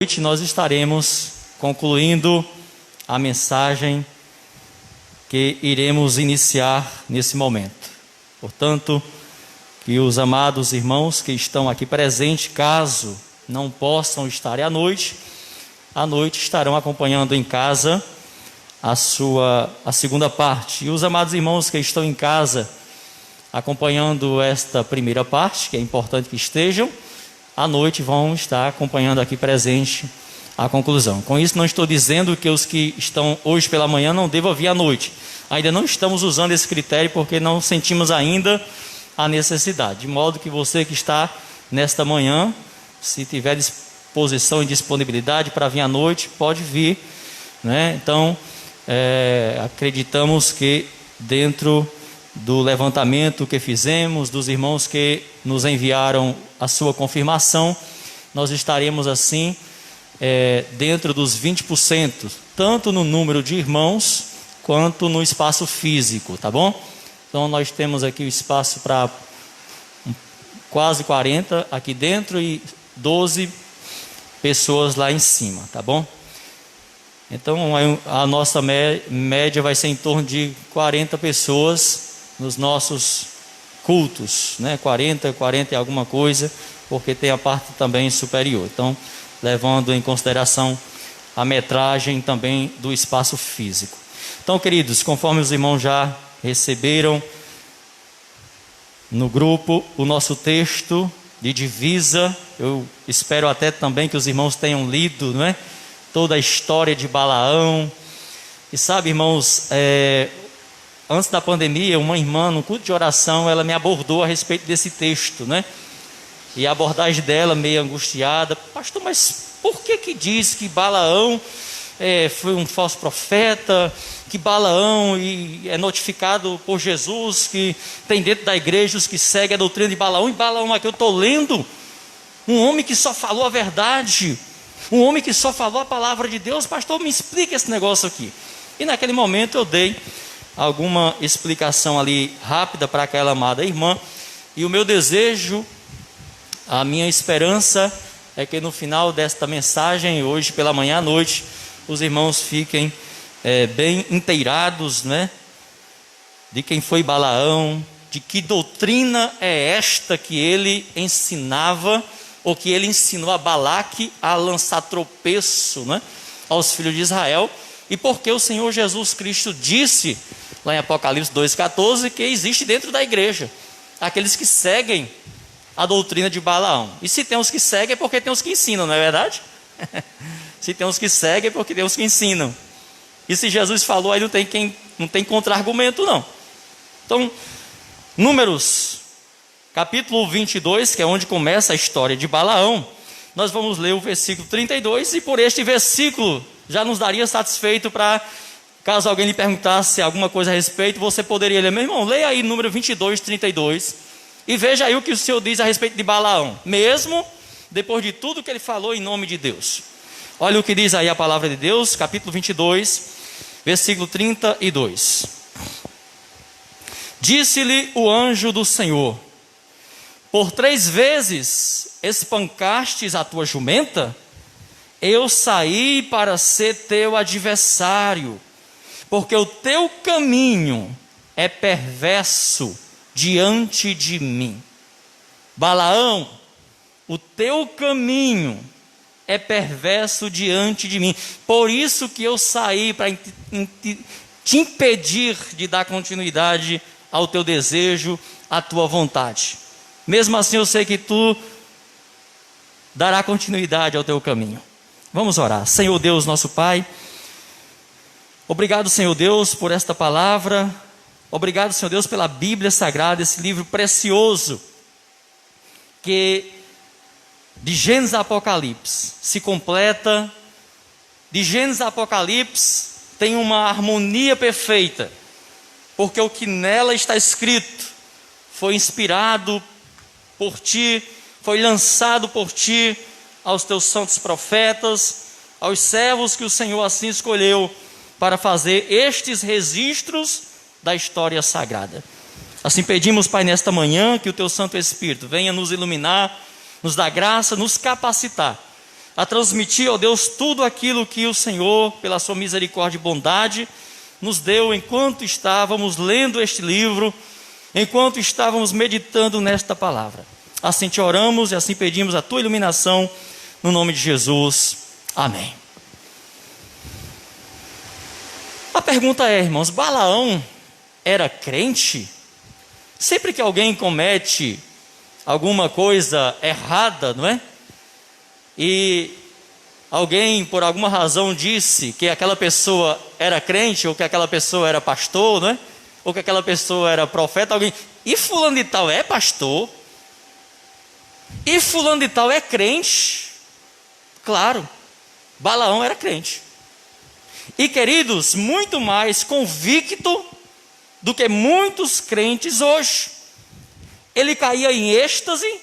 Noite nós estaremos concluindo a mensagem que iremos iniciar nesse momento. Portanto, que os amados irmãos que estão aqui presentes, caso não possam estar à noite estarão acompanhando em casa a segunda parte. E os amados irmãos que estão em casa acompanhando esta primeira parte, que é importante que estejam, à noite vão estar acompanhando aqui presente a conclusão. Com isso não estou dizendo que os que estão hoje pela manhã não devam vir à noite. Ainda não estamos usando esse critério porque não sentimos ainda a necessidade. De modo que você que está nesta manhã, se tiver disposição e disponibilidade para vir à noite, pode vir, né? Então, acreditamos que dentro do levantamento que fizemos, dos irmãos que nos enviaram a sua confirmação, nós estaremos assim dentro dos 20%, tanto no número de irmãos quanto no espaço físico, tá bom? Então nós temos aqui o espaço para quase 40 aqui dentro e 12 pessoas lá em cima, tá bom? Então a nossa média vai ser em torno de 40 pessoas nos nossos cultos, né? 40 e alguma coisa, porque tem a parte também superior. Então, levando em consideração a metragem também do espaço físico. Então, queridos, conforme os irmãos já receberam no grupo o nosso texto de divisa, eu espero até também que os irmãos tenham lido, não é? Toda a história de Balaão. E sabe, irmãos, antes da pandemia, uma irmã no culto de oração, ela me abordou a respeito desse texto, né? E a abordagem dela, meio angustiada: pastor, mas por que diz que Balaão foi um falso profeta, que Balaão é notificado por Jesus, que tem dentro da igreja os que seguem a doutrina de Balaão, e Balaão aqui eu estou lendo, um homem que só falou a verdade, um homem que só falou a palavra de Deus. Pastor, me explica esse negócio aqui. E naquele momento eu dei alguma explicação ali rápida para aquela amada irmã, e o meu desejo, a minha esperança é que no final desta mensagem, hoje pela manhã à noite, os irmãos fiquem bem inteirados, né, de quem foi Balaão, de que doutrina é esta que ele ensinava, ou que ele ensinou a Balaque a lançar tropeço, né, aos filhos de Israel, e porque o Senhor Jesus Cristo disse lá em Apocalipse 2,14, que existe dentro da igreja aqueles que seguem a doutrina de Balaão. E se tem os que seguem é porque tem os que ensinam, não é verdade? Se tem os que seguem é porque tem os que ensinam. E se Jesus falou, aí não tem contra-argumento não. Então, Números capítulo 22, que é onde começa a história de Balaão, nós vamos ler o versículo 32, e por este versículo já nos daria satisfeito para, caso alguém lhe perguntasse alguma coisa a respeito, você poderia ler: meu irmão, leia aí número 22, 32, e veja aí o que o Senhor diz a respeito de Balaão, mesmo depois de tudo que ele falou em nome de Deus. Olha o que diz aí a palavra de Deus, capítulo 22, versículo 32. Disse-lhe o anjo do Senhor: por 3 vezes espancastes a tua jumenta? Eu saí para ser teu adversário, porque o teu caminho é perverso diante de mim. Balaão, o teu caminho é perverso diante de mim. Por isso que eu saí para te impedir de dar continuidade ao teu desejo, à tua vontade. Mesmo assim eu sei que tu dará continuidade ao teu caminho. Vamos orar. Senhor Deus, nosso Pai, obrigado, Senhor Deus, por esta palavra. Obrigado, Senhor Deus, pela Bíblia Sagrada, esse livro precioso, que de Gênesis a Apocalipse se completa. De Gênesis a Apocalipse tem uma harmonia perfeita, porque o que nela está escrito foi inspirado por Ti, foi lançado por Ti aos Teus santos profetas, aos servos que o Senhor assim escolheu para fazer estes registros da história sagrada. Assim pedimos, Pai, nesta manhã, que o Teu Santo Espírito venha nos iluminar, nos dar graça, nos capacitar a transmitir, ó Deus, tudo aquilo que o Senhor, pela sua misericórdia e bondade, nos deu enquanto estávamos lendo este livro, enquanto estávamos meditando nesta palavra. Assim te oramos e assim pedimos a tua iluminação, no nome de Jesus. Amém. A pergunta é, irmãos, Balaão era crente? Sempre que alguém comete alguma coisa errada, não é? E alguém, por alguma razão, disse que aquela pessoa era crente, ou que aquela pessoa era pastor, não é? Ou que aquela pessoa era profeta, alguém... E fulano de tal é pastor? E fulano de tal é crente? Claro, Balaão era crente. E queridos, muito mais convicto do que muitos crentes hoje. Ele caía em êxtase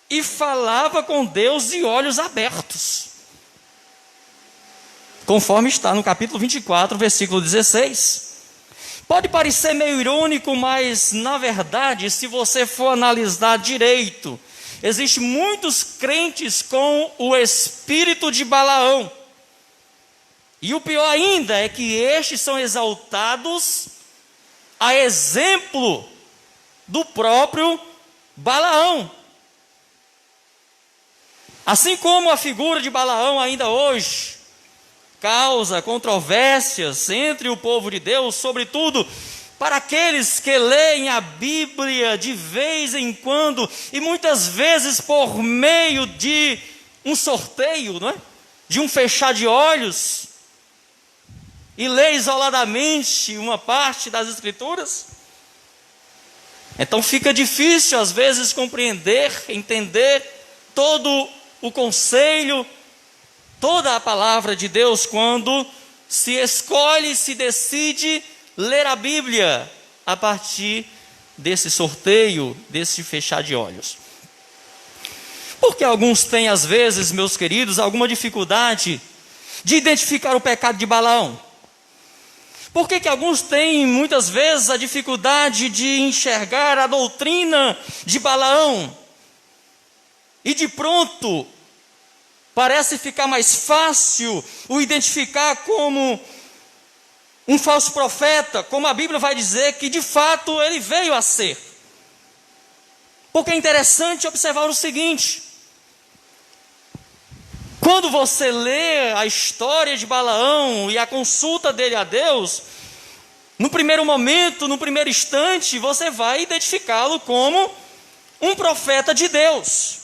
e falava com Deus de olhos abertos. Conforme está no capítulo 24, versículo 16. Pode parecer meio irônico, mas na verdade, se você for analisar direito, existem muitos crentes com o espírito de Balaão. E o pior ainda é que estes são exaltados a exemplo do próprio Balaão. Assim como a figura de Balaão ainda hoje causa controvérsias entre o povo de Deus, sobretudo para aqueles que leem a Bíblia de vez em quando, e muitas vezes por meio de um sorteio, não é? De um fechar de olhos, e lê isoladamente uma parte das Escrituras. Então fica difícil às vezes compreender, entender todo o conselho, toda a palavra de Deus, quando se escolhe, se decide ler a Bíblia a partir desse sorteio, desse fechar de olhos. Porque alguns têm às vezes, meus queridos, alguma dificuldade de identificar o pecado de Balaão? Por que alguns têm muitas vezes a dificuldade de enxergar a doutrina de Balaão? E de pronto, parece ficar mais fácil o identificar como um falso profeta, como a Bíblia vai dizer que de fato ele veio a ser. Porque é interessante observar o seguinte: quando você lê a história de Balaão e a consulta dele a Deus, no primeiro momento, no primeiro instante, você vai identificá-lo como um profeta de Deus,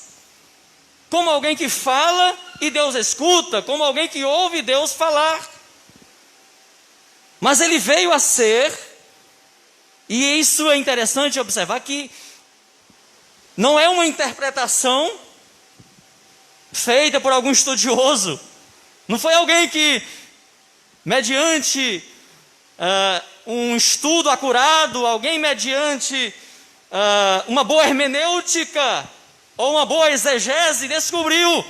como alguém que fala e Deus escuta, como alguém que ouve Deus falar. Mas ele veio a ser, e isso é interessante observar, que não é uma interpretação feita por algum estudioso, não foi alguém que, mediante um estudo acurado, alguém mediante uma boa hermenêutica ou uma boa exegese, descobriu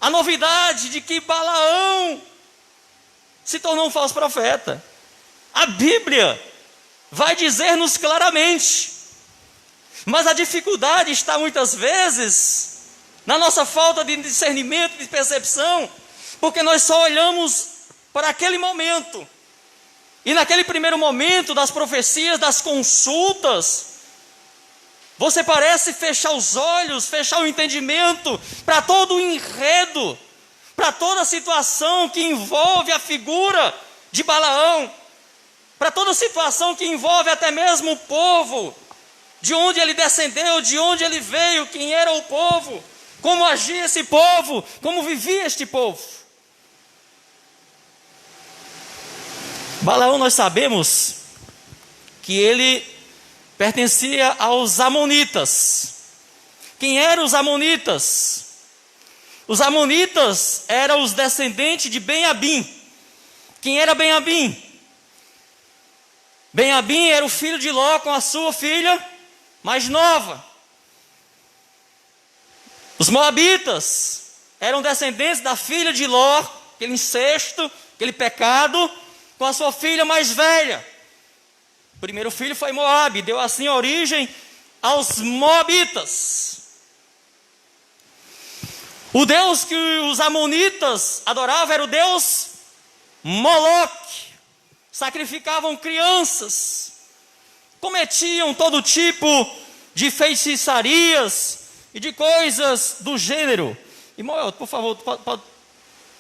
a novidade de que Balaão se tornou um falso profeta. A Bíblia vai dizer-nos claramente, mas a dificuldade está muitas vezes na nossa falta de discernimento, de percepção, porque nós só olhamos para aquele momento, e naquele primeiro momento das profecias, das consultas, você parece fechar os olhos, fechar o entendimento para todo o enredo, para toda a situação que envolve a figura de Balaão, para toda a situação que envolve até mesmo o povo, de onde ele descendeu, de onde ele veio, quem era o povo, como agia esse povo, como vivia este povo. Balaão, nós sabemos que ele pertencia aos amonitas. Quem eram os amonitas? Os amonitas eram os descendentes de Ben-Abim. Quem era Ben-Abim? Ben-Abim era o filho de Ló com a sua filha mais nova. Os moabitas eram descendentes da filha de Ló, aquele incesto, aquele pecado, com a sua filha mais velha. O primeiro filho foi Moabe, deu assim origem aos moabitas. O Deus que os amonitas adoravam era o Deus Moloque. Sacrificavam crianças, cometiam todo tipo de feitiçarias e de coisas do gênero. Irmão, por favor, pode,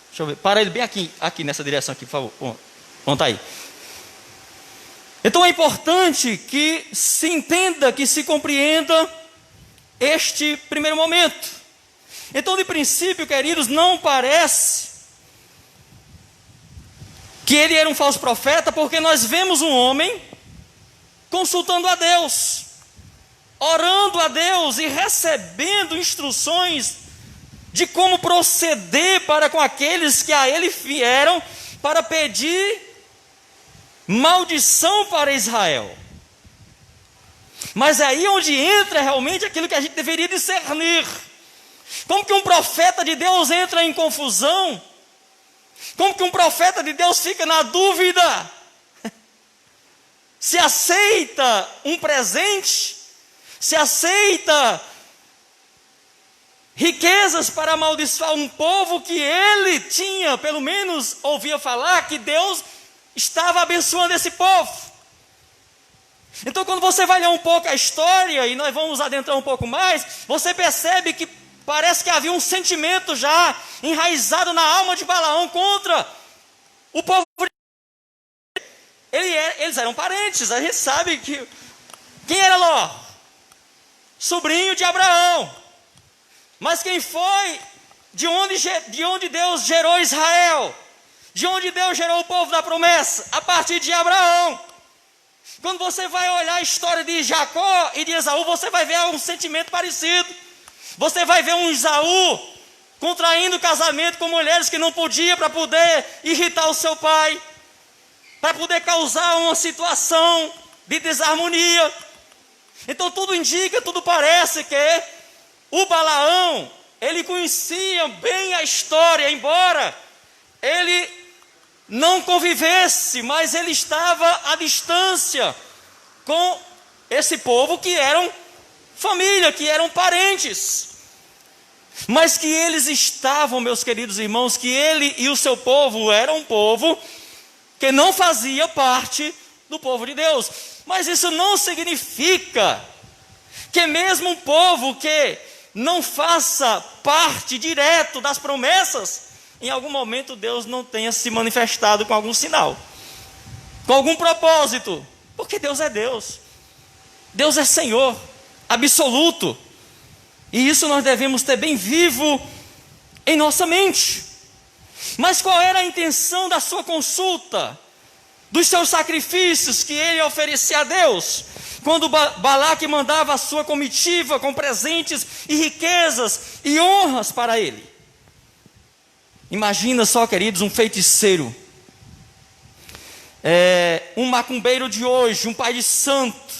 deixa eu ver, para ele bem aqui nessa direção aqui, por favor. Vamos tá aí. Então é importante que se entenda, que se compreenda este primeiro momento. Então, de princípio, queridos, não parece que ele era um falso profeta, porque nós vemos um homem consultando a Deus, orando a Deus e recebendo instruções de como proceder para com aqueles que a ele vieram para pedir maldição para Israel. Mas é aí onde entra realmente aquilo que a gente deveria discernir. Como que um profeta de Deus entra em confusão? Como que um profeta de Deus fica na dúvida? Se aceita um presente, se aceita riquezas para amaldiçoar um povo que ele tinha, pelo menos ouvia falar que Deus estava abençoando esse povo. Então, quando você vai ler um pouco a história, e nós vamos adentrar um pouco mais, você percebe que parece que havia um sentimento já enraizado na alma de Balaão contra o povo. Eles eram parentes, a gente sabe que... Quem era Ló? Sobrinho de Abraão. Mas quem foi? De onde Deus gerou Israel? De onde Deus gerou o povo da promessa? A partir de Abraão. Quando você vai olhar a história de Jacó e de Esaú, você vai ver um sentimento parecido. Você vai ver um Esaú contraindo casamento com mulheres que não podia para poder irritar o seu pai, para poder causar uma situação de desarmonia. Então tudo indica, tudo parece que o Balaão, ele conhecia bem a história, embora ele não convivesse, mas ele estava à distância com esse povo que eram família, que eram parentes. Mas que eles estavam, meus queridos irmãos, que ele e o seu povo eram um povo que não fazia parte do povo de Deus. Mas isso não significa que mesmo um povo que não faça parte direto das promessas, em algum momento Deus não tenha se manifestado com algum sinal, com algum propósito, porque Deus é Deus, Deus é Senhor absoluto, e isso nós devemos ter bem vivo em nossa mente. Mas qual era a intenção da sua consulta, dos seus sacrifícios que ele oferecia a Deus, quando Balaque mandava a sua comitiva com presentes e riquezas e honras para ele? Imagina só, queridos, um feiticeiro, um macumbeiro de hoje, um pai de santo,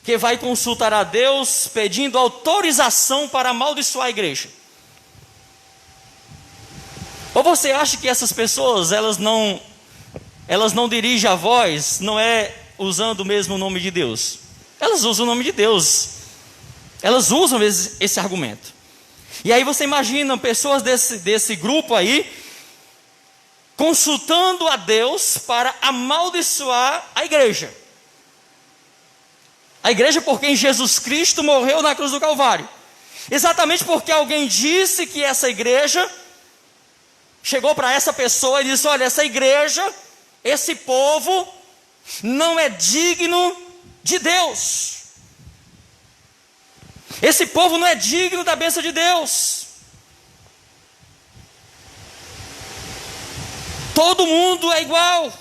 que vai consultar a Deus pedindo autorização para amaldiçoar a igreja. Ou você acha que essas pessoas, elas não dirigem a voz, não é usando mesmo o nome de Deus? Elas usam o nome de Deus, elas usam esse argumento. E aí você imagina pessoas desse grupo aí, consultando a Deus para amaldiçoar a igreja. A igreja por quem Jesus Cristo morreu na cruz do Calvário. Exatamente porque alguém disse que essa igreja, chegou para essa pessoa e disse: olha, essa igreja, esse povo, não é digno de Deus. Esse povo não é digno da bênção de Deus. Todo mundo é igual.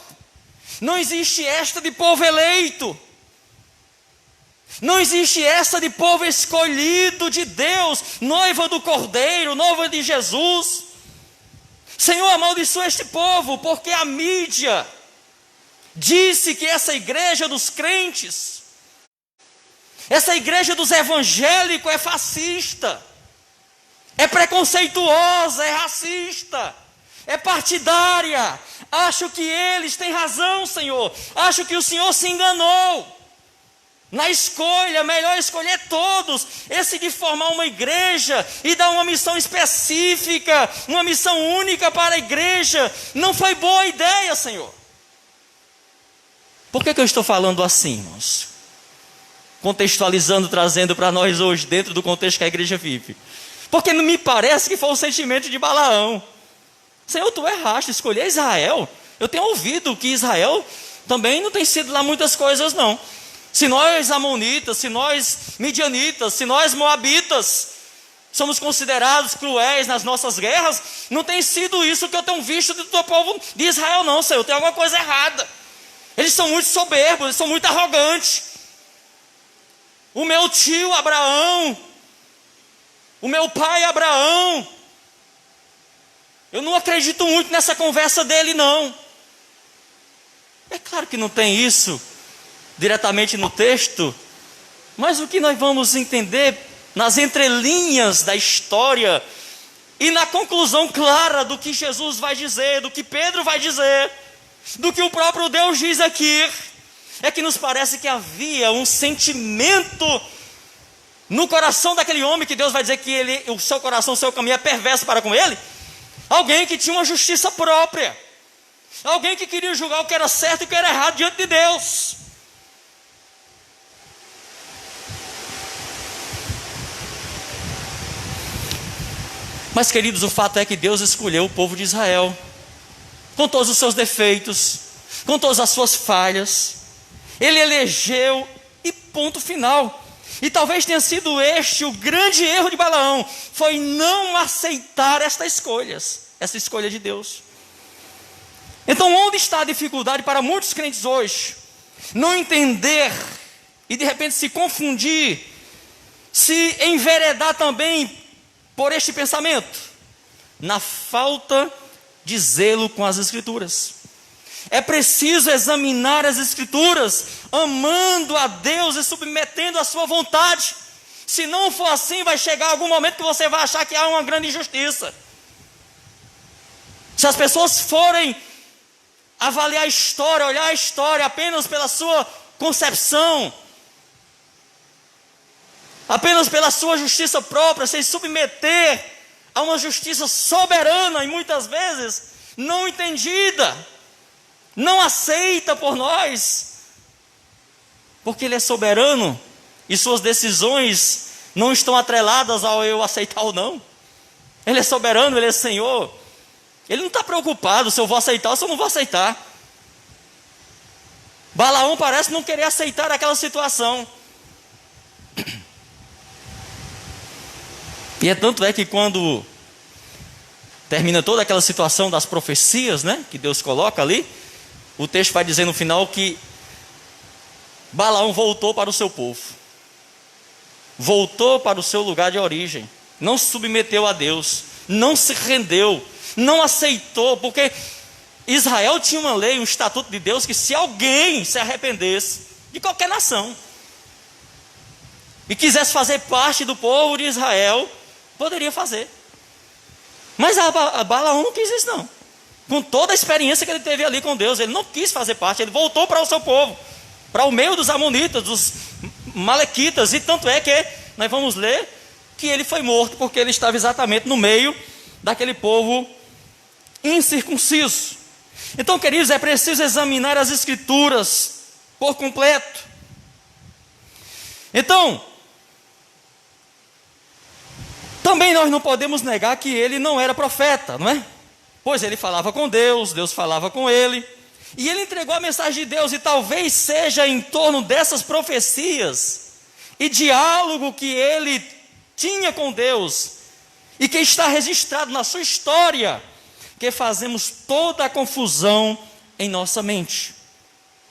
Não existe esta de povo eleito. Não existe essa de povo escolhido de Deus, noiva do Cordeiro, noiva de Jesus. Senhor, amaldiçoa este povo, porque a mídia disse que essa igreja dos crentes, essa igreja dos evangélicos é fascista, é preconceituosa, é racista, é partidária. Acho que eles têm razão, Senhor. Acho que o Senhor se enganou. Na escolha, melhor escolher todos. Esse de formar uma igreja e dar uma missão específica, uma missão única para a igreja, não foi boa ideia, Senhor. Por que eu estou falando assim, irmãos? Contextualizando, trazendo para nós hoje, dentro do contexto que a igreja vive. Porque não me parece que foi o sentimento de Balaão. Senhor, tu erraste, escolher Israel. Eu tenho ouvido que Israel também não tem sido lá muitas coisas, não. Se nós amonitas, se nós midianitas, se nós moabitas somos considerados cruéis nas nossas guerras, não tem sido isso que eu tenho visto do teu povo de Israel, não, Senhor. Tem alguma coisa errada. Eles são muito soberbos, eles são muito arrogantes. O meu tio Abraão, o meu pai Abraão, eu não acredito muito nessa conversa dele, não. É claro que não tem isso diretamente no texto, mas o que nós vamos entender nas entrelinhas da história e na conclusão clara do que Jesus vai dizer, do que Pedro vai dizer, do que o próprio Deus diz aqui, é que nos parece que havia um sentimento no coração daquele homem, que Deus vai dizer que o seu coração, o seu caminho é perverso para com ele. Alguém que tinha uma justiça própria, alguém que queria julgar o que era certo e o que era errado diante de Deus. Mas, queridos, o fato é que Deus escolheu o povo de Israel, com todos os seus defeitos, com todas as suas falhas. Ele elegeu e ponto final. E talvez tenha sido este o grande erro de Balaão, foi não aceitar esta escolha de Deus. Então, onde está a dificuldade para muitos crentes hoje? Não entender e de repente se confundir, se enveredar também por este pensamento, na falta de zelo com as Escrituras. É preciso examinar as Escrituras, amando a Deus e submetendo a sua vontade. Se não for assim, vai chegar algum momento que você vai achar que há uma grande injustiça. Se as pessoas forem avaliar a história, olhar a história apenas pela sua concepção, apenas pela sua justiça própria, sem submeter a uma justiça soberana e muitas vezes não entendida, não aceita por nós, porque Ele é soberano e suas decisões não estão atreladas ao eu aceitar ou não. Ele é soberano, Ele é Senhor. Ele não está preocupado se eu vou aceitar ou se eu não vou aceitar. Balaão parece não querer aceitar aquela situação. E tanto é que quando termina toda aquela situação das profecias, né, que Deus coloca ali, o texto vai dizer no final que Balaão voltou para o seu povo, voltou para o seu lugar de origem, não se submeteu a Deus, não se rendeu, não aceitou, porque Israel tinha uma lei, um estatuto de Deus, que se alguém se arrependesse de qualquer nação e quisesse fazer parte do povo de Israel, poderia fazer. Mas a Balaão não quis isso, não. Com toda a experiência que ele teve ali com Deus, ele não quis fazer parte, ele voltou para o seu povo, para o meio dos amonitas, dos malequitas, e tanto é que nós vamos ler que ele foi morto, porque ele estava exatamente no meio daquele povo incircunciso. Então, queridos, é preciso examinar as Escrituras por completo. Então, também nós não podemos negar que ele não era profeta, não é? Pois ele falava com Deus, Deus falava com ele, e ele entregou a mensagem de Deus, e talvez seja em torno dessas profecias e diálogo que ele tinha com Deus, e que está registrado na sua história, que fazemos toda a confusão em nossa mente.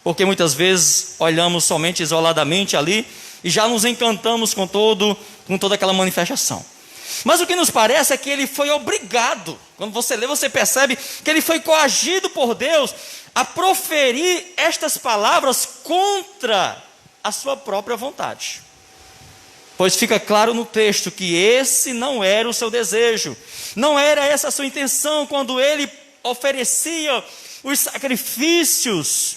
Porque muitas vezes olhamos somente isoladamente ali, e já nos encantamos com toda aquela manifestação. Mas o que nos parece é que ele foi obrigado. Quando você lê, você percebe que ele foi coagido por Deus a proferir estas palavras contra a sua própria vontade. Pois fica claro no texto que esse não era o seu desejo, não era essa a sua intenção quando ele oferecia os sacrifícios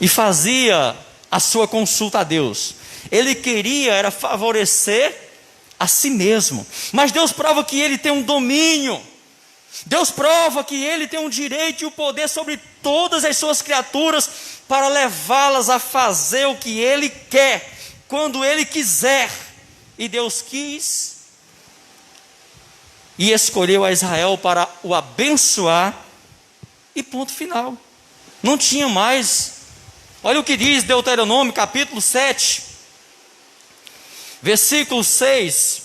e fazia a sua consulta a Deus. Ele queria era favorecer a si mesmo. Mas Deus prova que ele tem um domínio. Deus prova que ele tem um direito e o poder sobre todas as suas criaturas para levá-las a fazer o que ele quer, quando ele quiser. E Deus quis e escolheu a Israel para o abençoar, e ponto final. Não tinha mais. Olha o que diz Deuteronômio capítulo 7, versículo 6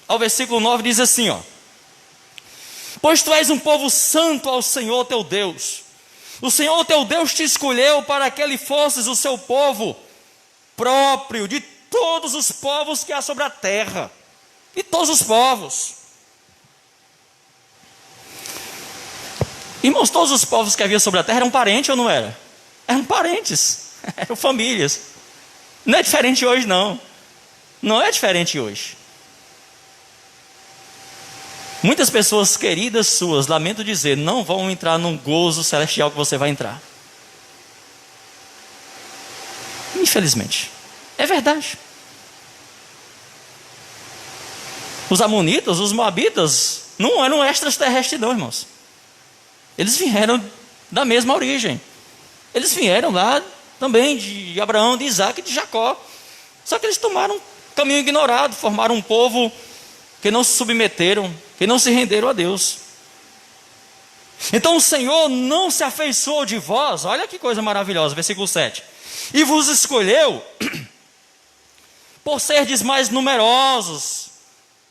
ao versículo 9, diz assim, ó: pois tu és um povo santo ao Senhor teu Deus. O Senhor teu Deus te escolheu para que ele fosses o seu povo próprio de todos os povos que há sobre a terra. De todos os povos. Irmãos, todos os povos que havia sobre a terra eram parentes ou não eram? Eram parentes, eram famílias. Não é diferente hoje não. Não é diferente hoje. Muitas pessoas queridas suas, lamento dizer, não vão entrar num gozo celestial que você vai entrar. Infelizmente. É verdade. Os amonitas, os moabitas, não eram extraterrestres não, irmãos. Eles vieram da mesma origem. Eles vieram lá também de Abraão, de Isaac e de Jacó. Só que eles tomaram um caminho ignorado, formaram um povo que não se submeteram, que não se renderam a Deus. Então o Senhor não se afeiçoou de vós. Olha que coisa maravilhosa, versículo 7. E vos escolheu por serdes mais numerosos,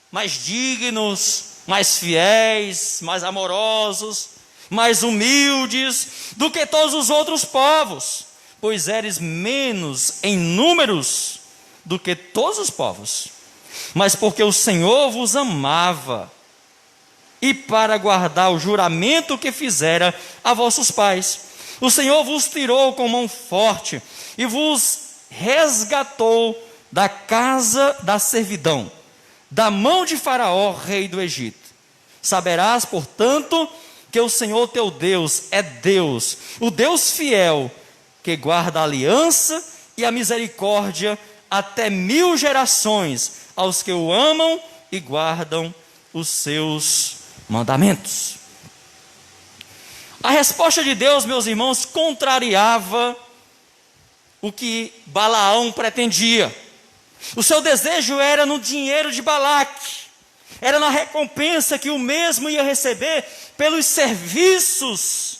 mais dignos, mais fiéis, mais amorosos, mais humildes do que todos os outros povos, pois eres menos em números do que todos os povos, mas porque o Senhor vos amava, e para guardar o juramento que fizera a vossos pais, o Senhor vos tirou com mão forte e vos resgatou da casa da servidão, da mão de Faraó, rei do Egito. Saberás, portanto, que o Senhor teu Deus é Deus, o Deus fiel, que guarda a aliança e a misericórdia até 1000 gerações aos que o amam e guardam os seus mandamentos. A resposta de Deus, meus irmãos, contrariava o que Balaão pretendia. O seu desejo era no dinheiro de Balaque, era na recompensa que o mesmo ia receber pelos serviços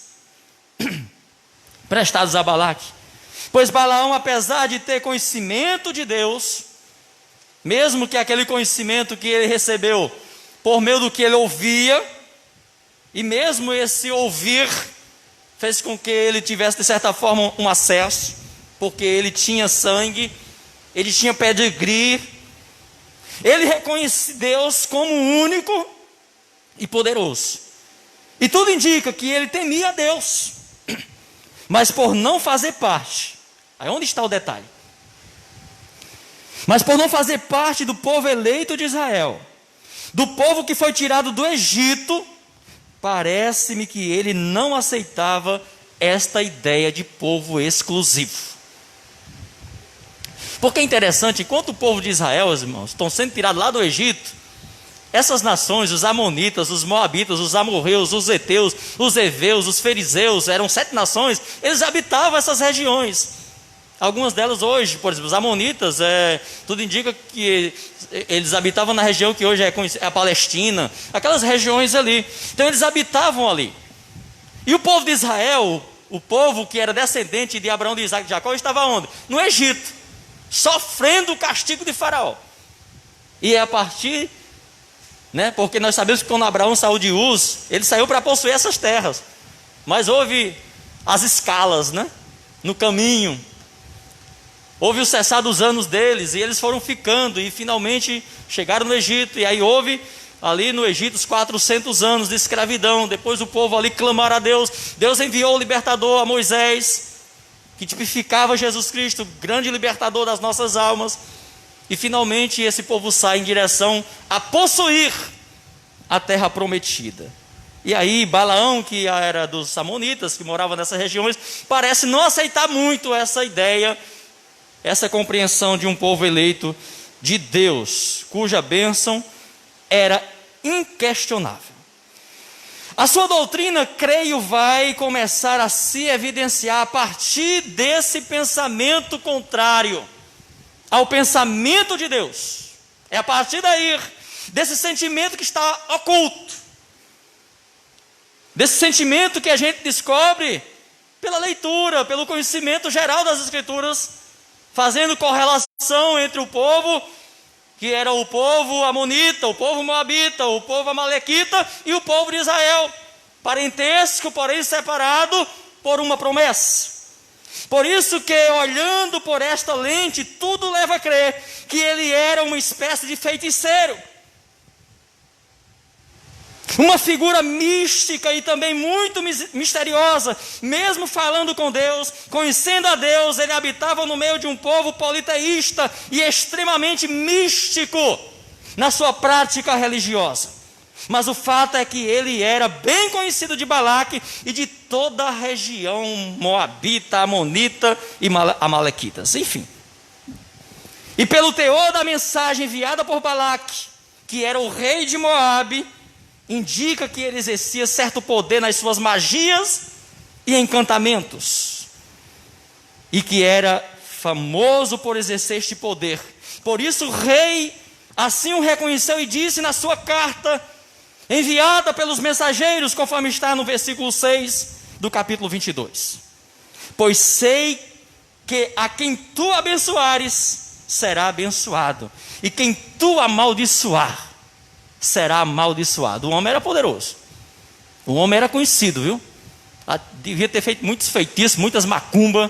prestados a Balaque. Pois Balaão, apesar de ter conhecimento de Deus, mesmo que aquele conhecimento que ele recebeu por meio do que ele ouvia, e mesmo esse ouvir fez com que ele tivesse de certa forma um acesso, porque ele tinha sangue, ele tinha pedigree, ele reconhece Deus como único e poderoso, e tudo indica que ele temia a Deus, mas por não fazer parte, aí onde está o detalhe? Mas por não fazer parte do povo eleito de Israel, do povo que foi tirado do Egito, parece-me que ele não aceitava esta ideia de povo exclusivo. Porque é interessante, enquanto o povo de Israel, os irmãos, estão sendo tirados lá do Egito, essas nações, os amonitas, os moabitas, os amorreus, os heteus, os heveus, os fariseus, eram 7 nações, eles habitavam essas regiões. Algumas delas hoje, por exemplo, os amonitas, tudo indica que eles habitavam na região que hoje é a Palestina, aquelas regiões ali. Então eles habitavam ali. E o povo de Israel, o povo que era descendente de Abraão, de Isaac e de Jacó, estava onde? No Egito, sofrendo o castigo de Faraó. E é a partir, porque nós sabemos que quando Abraão saiu de Uz, ele saiu para possuir essas terras. Mas houve as escalas, no caminho. Houve o cessar dos anos deles, e eles foram ficando, e finalmente chegaram no Egito, e aí houve ali no Egito os 400 anos de escravidão. Depois o povo ali clamaram a Deus, Deus enviou o libertador a Moisés, que tipificava Jesus Cristo, grande libertador das nossas almas, e finalmente esse povo sai em direção a possuir a terra prometida. E aí Balaão, que era dos amonitas, que morava nessas regiões, parece não aceitar muito essa ideia, essa compreensão de um povo eleito de Deus, cuja bênção era inquestionável. A sua doutrina, creio, vai começar a se evidenciar a partir desse pensamento contrário ao pensamento de Deus. É a partir daí, desse sentimento que está oculto, desse sentimento que a gente descobre pela leitura, pelo conhecimento geral das Escrituras, fazendo correlação entre o povo, que era o povo amonita, o povo moabita, o povo amalequita e o povo de Israel, parentesco, porém separado por uma promessa. Por isso que, olhando por esta lente, tudo leva a crer que ele era uma espécie de feiticeiro, uma figura mística e também muito misteriosa. Mesmo falando com Deus, conhecendo a Deus, ele habitava no meio de um povo politeísta e extremamente místico na sua prática religiosa. Mas o fato é que ele era bem conhecido de Balaque e de toda a região moabita, amonita e amalequitas, enfim. E pelo teor da mensagem enviada por Balaque, que era o rei de Moabe, indica que ele exercia certo poder nas suas magias e encantamentos, e que era famoso por exercer este poder. Por isso o rei assim o reconheceu e disse na sua carta, enviada pelos mensageiros, conforme está no versículo 6 do capítulo 22: pois sei que a quem tu abençoares será abençoado, e quem tu amaldiçoar será amaldiçoado. O homem era poderoso, o homem era conhecido, viu? Devia ter feito muitos feitiços, muitas macumbas,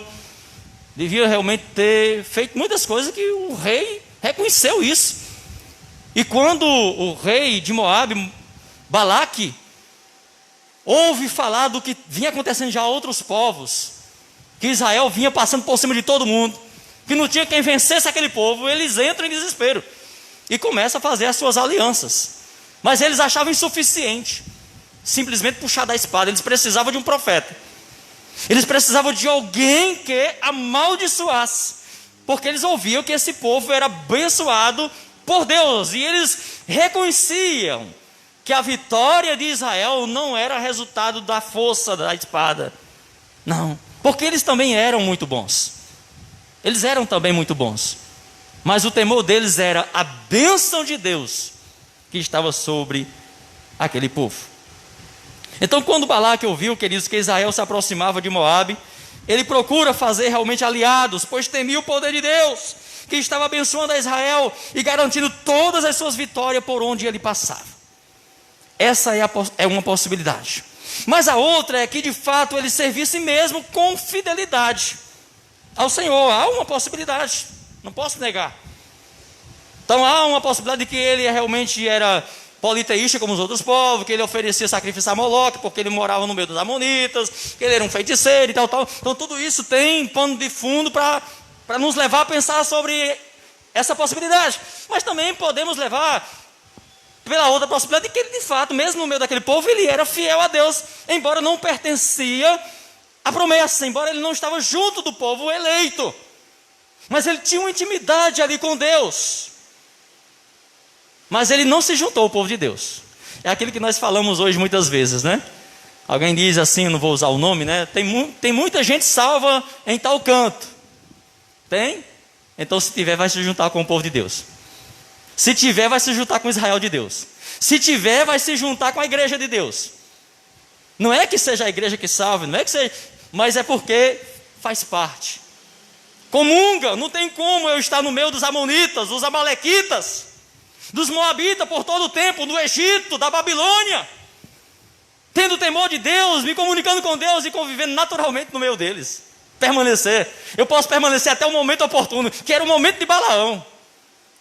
devia realmente ter feito muitas coisas que o rei reconheceu isso. E quando o rei de Moabe, Balaque, ouve falar do que vinha acontecendo já a outros povos, que Israel vinha passando por cima de todo mundo, que não tinha quem vencesse aquele povo, eles entram em desespero e começam a fazer as suas alianças. Mas eles achavam insuficiente simplesmente puxar da espada. Eles precisavam de um profeta, eles precisavam de alguém que amaldiçoasse, porque eles ouviam que esse povo era abençoado por Deus, e eles reconheciam que a vitória de Israel não era resultado da força da espada, não, porque eles também eram muito bons, eles eram também muito bons, mas o temor deles era a bênção de Deus que estava sobre aquele povo. Então, quando Balaque ouviu, queridos, que Israel se aproximava de Moabe, ele procura fazer realmente aliados, pois temia o poder de Deus, que estava abençoando a Israel e garantindo todas as suas vitórias por onde ele passava. Essa é uma possibilidade. Mas a outra é que de fato ele servisse mesmo com fidelidade ao Senhor. Há uma possibilidade, não posso negar. Então há uma possibilidade de que ele realmente era politeísta como os outros povos, que ele oferecia sacrifício a Moloque, porque ele morava no meio dos amonitas, que ele era um feiticeiro e tal. Então tudo isso tem pano de fundo para nos levar a pensar sobre essa possibilidade. Mas também podemos levar pela outra possibilidade de que ele de fato, mesmo no meio daquele povo, ele era fiel a Deus, embora não pertencia à promessa, embora ele não estava junto do povo eleito, mas ele tinha uma intimidade ali com Deus. Mas ele não se juntou ao povo de Deus. É aquilo que nós falamos hoje muitas vezes, né? Alguém diz assim, eu não vou usar o nome, né? Tem muita gente salva em tal canto. Tem? Então se tiver, vai se juntar com o povo de Deus. Se tiver, vai se juntar com Israel de Deus. Se tiver, vai se juntar com a igreja de Deus. Não é que seja a igreja que salve, não é que seja, mas é porque faz parte. Comunga, não tem como eu estar no meio dos amonitas, dos amalequitas, dos moabitas por todo o tempo, do Egito, da Babilônia, tendo temor de Deus, me comunicando com Deus e convivendo naturalmente no meio deles. Permanecer, eu posso permanecer até o momento oportuno, que era o momento de Balaão.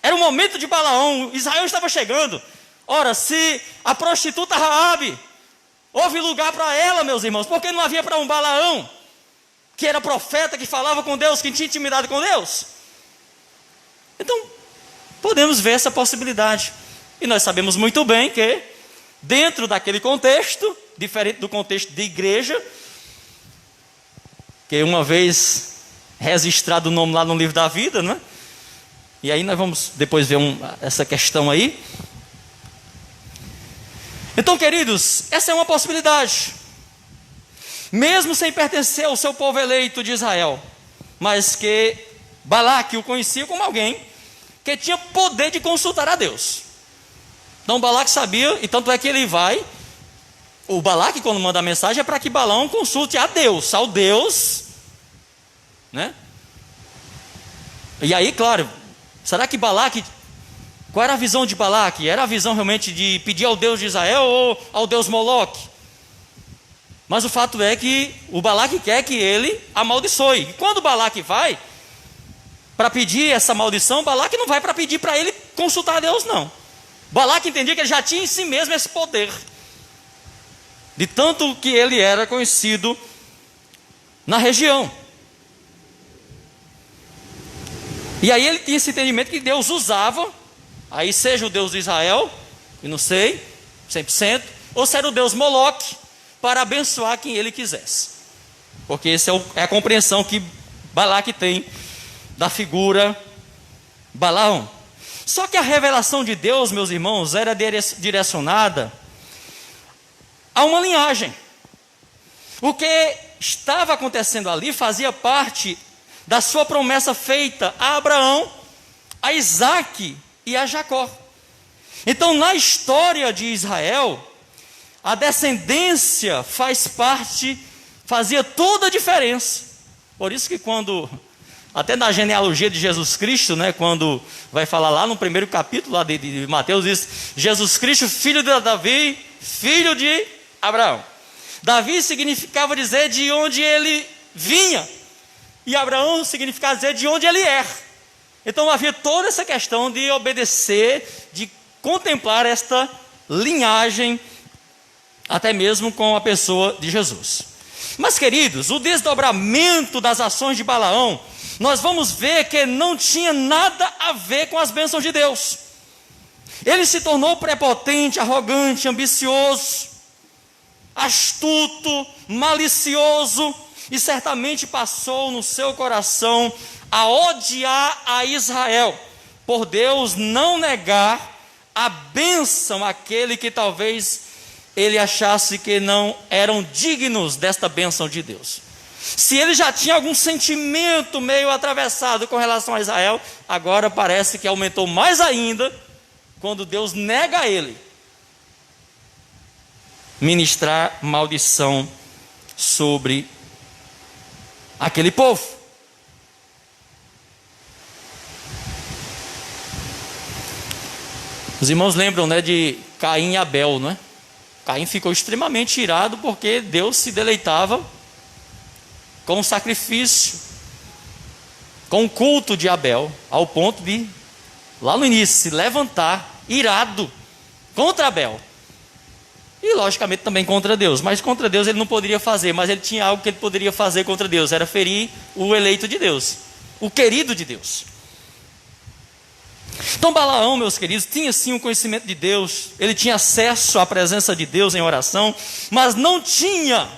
Era o momento de Balaão, Israel estava chegando. Ora, se a prostituta Raabe, houve lugar para ela, meus irmãos, porque não havia para um Balaão, que era profeta, que falava com Deus, que tinha intimidade com Deus? Então, podemos ver essa possibilidade. E nós sabemos muito bem que, dentro daquele contexto, diferente do contexto de igreja, que uma vez registrado o nome lá no livro da vida, não é? E aí nós vamos depois ver essa questão aí. Então, queridos, essa é uma possibilidade. Mesmo sem pertencer ao seu povo eleito de Israel, mas que Balaque o conhecia como alguém que tinha poder de consultar a Deus. Então Balaque sabia, e tanto é que ele vai, o Balaque quando manda a mensagem é para que Balaão consulte a Deus, ao Deus, né? E aí, claro, será que Balaque, qual era a visão de Balaque? Era a visão realmente de pedir ao Deus de Israel ou ao Deus Moloque? Mas o fato é que o Balaque quer que ele amaldiçoe. E quando Balaque vai para pedir essa maldição, Balaque não vai para pedir para ele consultar a Deus, não. Balaque entendia que ele já tinha em si mesmo esse poder, de tanto que ele era conhecido na região. E aí ele tinha esse entendimento que Deus usava, aí seja o Deus de Israel, e não sei, 100%, ou se era o Deus Moloque, para abençoar quem ele quisesse. Porque essa é a compreensão que Balaque tem da figura Balaão. Só que a revelação de Deus, meus irmãos, era direcionada a uma linhagem. O que estava acontecendo ali fazia parte da sua promessa feita a Abraão, a Isaque e a Jacó. Então, na história de Israel, a descendência fazia toda a diferença. Por isso que até na genealogia de Jesus Cristo, né, quando vai falar lá no primeiro capítulo lá de Mateus, diz: Jesus Cristo, filho de Davi, filho de Abraão. Davi significava dizer de onde ele vinha, e Abraão significava dizer de onde ele é. Então havia toda essa questão de obedecer, de contemplar esta linhagem, até mesmo com a pessoa de Jesus. Mas, queridos, o desdobramento das ações de Balaão, nós vamos ver que não tinha nada a ver com as bênçãos de Deus. Ele se tornou prepotente, arrogante, ambicioso, astuto, malicioso, e certamente passou no seu coração a odiar a Israel, por Deus não negar a bênção àquele que talvez ele achasse que não eram dignos desta bênção de Deus. Se ele já tinha algum sentimento meio atravessado com relação a Israel, agora parece que aumentou mais ainda, quando Deus nega a ele ministrar maldição sobre aquele povo. Os irmãos lembram, né, de Caim e Abel, não é? Caim ficou extremamente irado porque Deus se deleitava com o sacrifício, com o culto de Abel, ao ponto de, lá no início, se levantar irado contra Abel. E logicamente também contra Deus, mas contra Deus ele não poderia fazer, mas ele tinha algo que ele poderia fazer contra Deus, era ferir o eleito de Deus, o querido de Deus. Então Balaão, meus queridos, tinha sim um conhecimento de Deus, ele tinha acesso à presença de Deus em oração, mas não tinha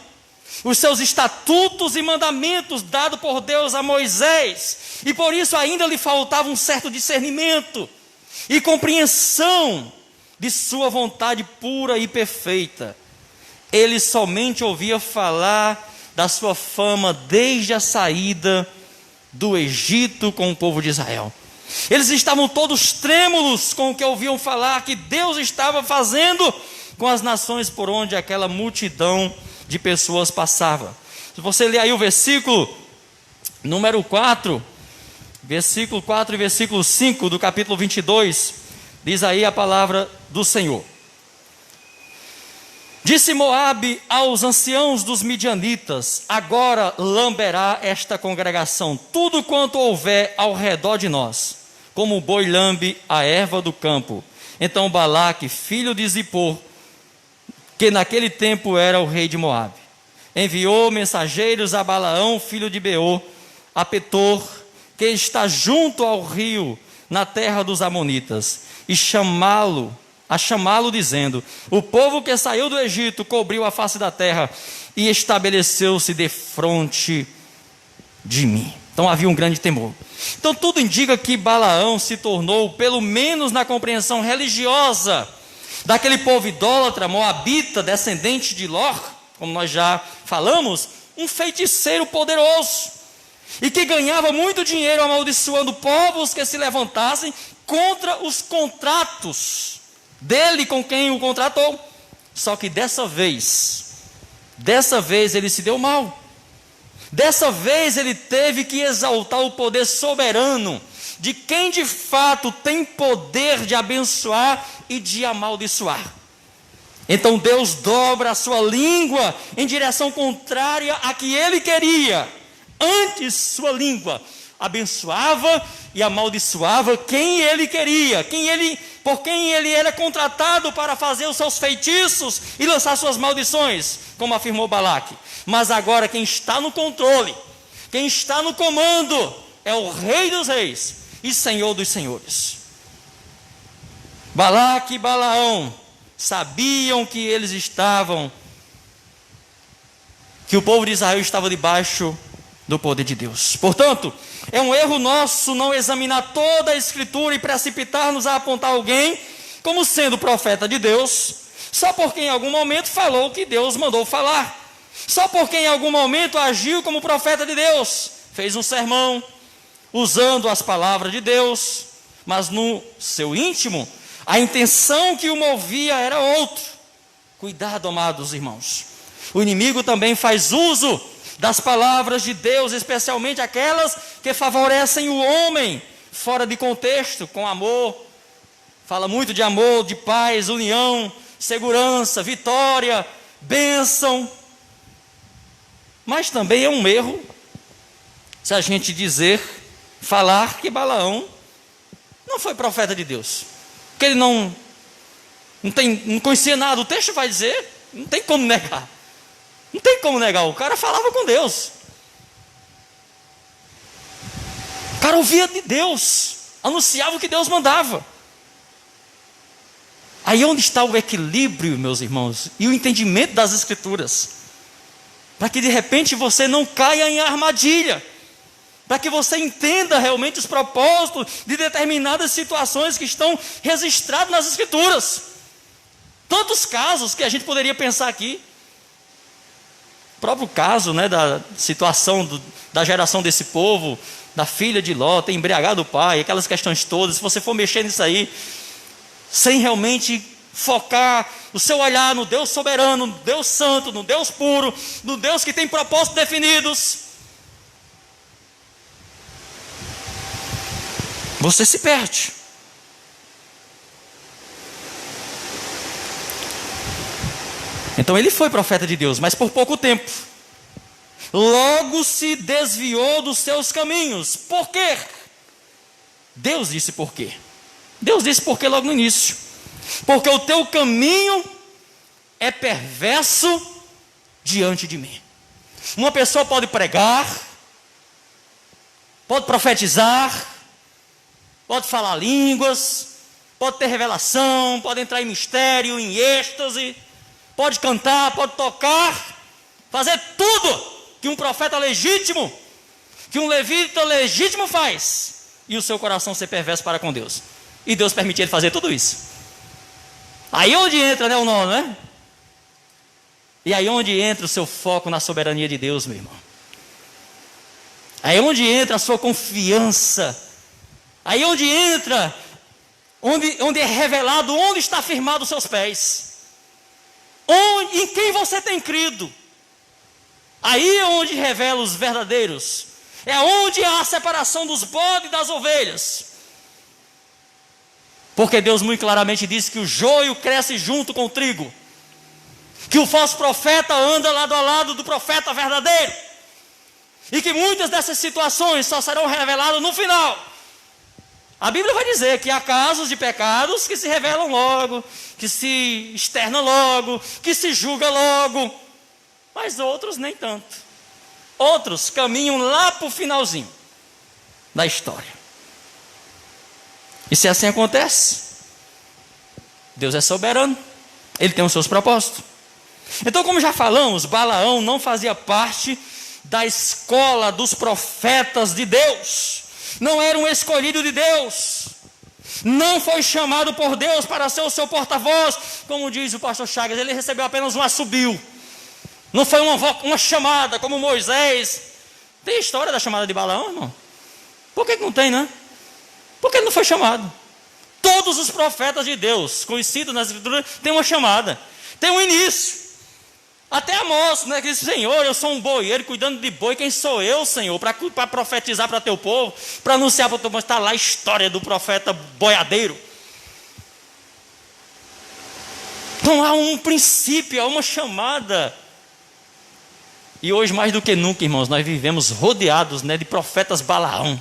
os seus estatutos e mandamentos dados por Deus a Moisés, e por isso ainda lhe faltava um certo discernimento e compreensão de sua vontade pura e perfeita. Ele somente ouvia falar da sua fama desde a saída do Egito com o povo de Israel. Eles estavam todos trêmulos com o que ouviam falar que Deus estava fazendo com as nações por onde aquela multidão de pessoas passava. Se você ler aí o versículo número 4, versículo 4 e versículo 5 do capítulo 22, diz aí a palavra do Senhor. Disse Moabe aos anciãos dos midianitas: agora lamberá esta congregação tudo quanto houver ao redor de nós, como o boi lambe a erva do campo. Então Balaque, filho de Zippor, que naquele tempo era o rei de Moabe, enviou mensageiros a Balaão, filho de Beor, a Petor, que está junto ao rio, na terra dos amonitas, e chamá-lo a chamá-lo, dizendo: o povo que saiu do Egito cobriu a face da terra e estabeleceu-se defronte de mim. Então havia um grande temor. Então tudo indica que Balaão se tornou, pelo menos na compreensão religiosa daquele povo idólatra, moabita, descendente de Ló, como nós já falamos, um feiticeiro poderoso, e que ganhava muito dinheiro amaldiçoando povos que se levantassem contra os contratos dele com quem o contratou. Só que dessa vez ele se deu mal. Dessa vez ele teve que exaltar o poder soberano de quem de fato tem poder de abençoar e de amaldiçoar. Então Deus dobra a sua língua em direção contrária à que ele queria. Antes sua língua abençoava e amaldiçoava quem ele queria, por quem ele era contratado para fazer os seus feitiços e lançar suas maldições, como afirmou Balaque. Mas agora quem está no controle, quem está no comando, é o Rei dos Reis e Senhor dos Senhores. Balaque e Balaão sabiam que que o povo de Israel estava debaixo do poder de Deus. Portanto, é um erro nosso não examinar toda a Escritura e precipitar-nos a apontar alguém como sendo profeta de Deus, só porque em algum momento falou o que Deus mandou falar, só porque em algum momento agiu como profeta de Deus, fez um sermão usando as palavras de Deus, mas no seu íntimo a intenção que o movia era outro. Cuidado, amados irmãos, o inimigo também faz uso das palavras de Deus, especialmente aquelas que favorecem o homem fora de contexto, com amor. Fala muito de amor, de paz, união, segurança, vitória, bênção. Mas também é um erro se a gente falar que Balaão não foi profeta de Deus, porque ele não conhecia nada. O texto vai dizer, não tem como negar. Não tem como negar, o cara falava com Deus. O cara ouvia de Deus, anunciava o que Deus mandava. Aí onde está o equilíbrio, meus irmãos, e o entendimento das Escrituras? Para que de repente você não caia em armadilha, para que você entenda realmente os propósitos de determinadas situações que estão registrados nas Escrituras. Tantos casos que a gente poderia pensar aqui. O próprio caso, da situação da geração desse povo, da filha de Ló, ter embriagado o pai, aquelas questões todas. Se você for mexer nisso aí, sem realmente focar o seu olhar no Deus soberano, no Deus santo, no Deus puro, no Deus que tem propósitos definidos, você se perde. Então ele foi profeta de Deus, mas por pouco tempo. Logo se desviou dos seus caminhos. Por quê? Deus disse por quê. Deus disse por quê logo no início. Porque o teu caminho é perverso diante de mim. Uma pessoa pode pregar, pode profetizar, pode falar línguas, pode ter revelação, pode entrar em mistério, em êxtase, pode cantar, pode tocar, fazer tudo que um profeta legítimo, que um levita legítimo faz, e o seu coração ser perverso para com Deus, e Deus permitir ele fazer tudo isso. Aí onde entra, o nó, não é? E aí onde entra o seu foco na soberania de Deus, meu irmão? Aí onde entra a sua confiança? Aí onde entra, onde é revelado, onde está firmado os seus pés? Em quem você tem crido? Aí é onde revela os verdadeiros. É onde há a separação dos bodes e das ovelhas. Porque Deus muito claramente disse que o joio cresce junto com o trigo, que o falso profeta anda lado a lado do profeta verdadeiro, e que muitas dessas situações só serão reveladas no final. A Bíblia vai dizer que há casos de pecados que se revelam logo, que se externam logo, que se julga logo, mas outros nem tanto. Outros caminham lá para o finalzinho da história. E se assim acontece, Deus é soberano, Ele tem os seus propósitos. Então, como já falamos, Balaão não fazia parte da escola dos profetas de Deus, não era um escolhido de Deus, não foi chamado por Deus para ser o seu porta-voz, como diz o pastor Chagas, ele recebeu apenas um assobio, não foi uma chamada como Moisés. Tem história da chamada de Balaão, irmão? Por que não tem, né? Porque ele não foi chamado. Todos os profetas de Deus, conhecidos nas escrituras, têm uma chamada, tem um início. Até Amós, né, que diz: Senhor, eu sou um boieiro cuidando de boi, quem sou eu, Senhor, para profetizar para teu povo, para anunciar para o teu povo? Está lá a história do profeta boiadeiro. Então há um princípio, há uma chamada. E hoje mais do que nunca, irmãos, nós vivemos rodeados, né, de profetas Balaão.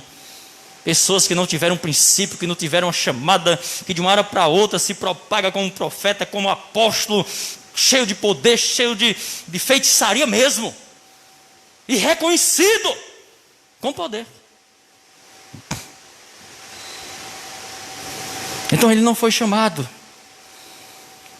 Pessoas que não tiveram princípio, que não tiveram uma chamada, que de uma hora para outra se propaga como profeta, como apóstolo, cheio de poder, cheio de feitiçaria mesmo, e reconhecido com poder. Então ele não foi chamado.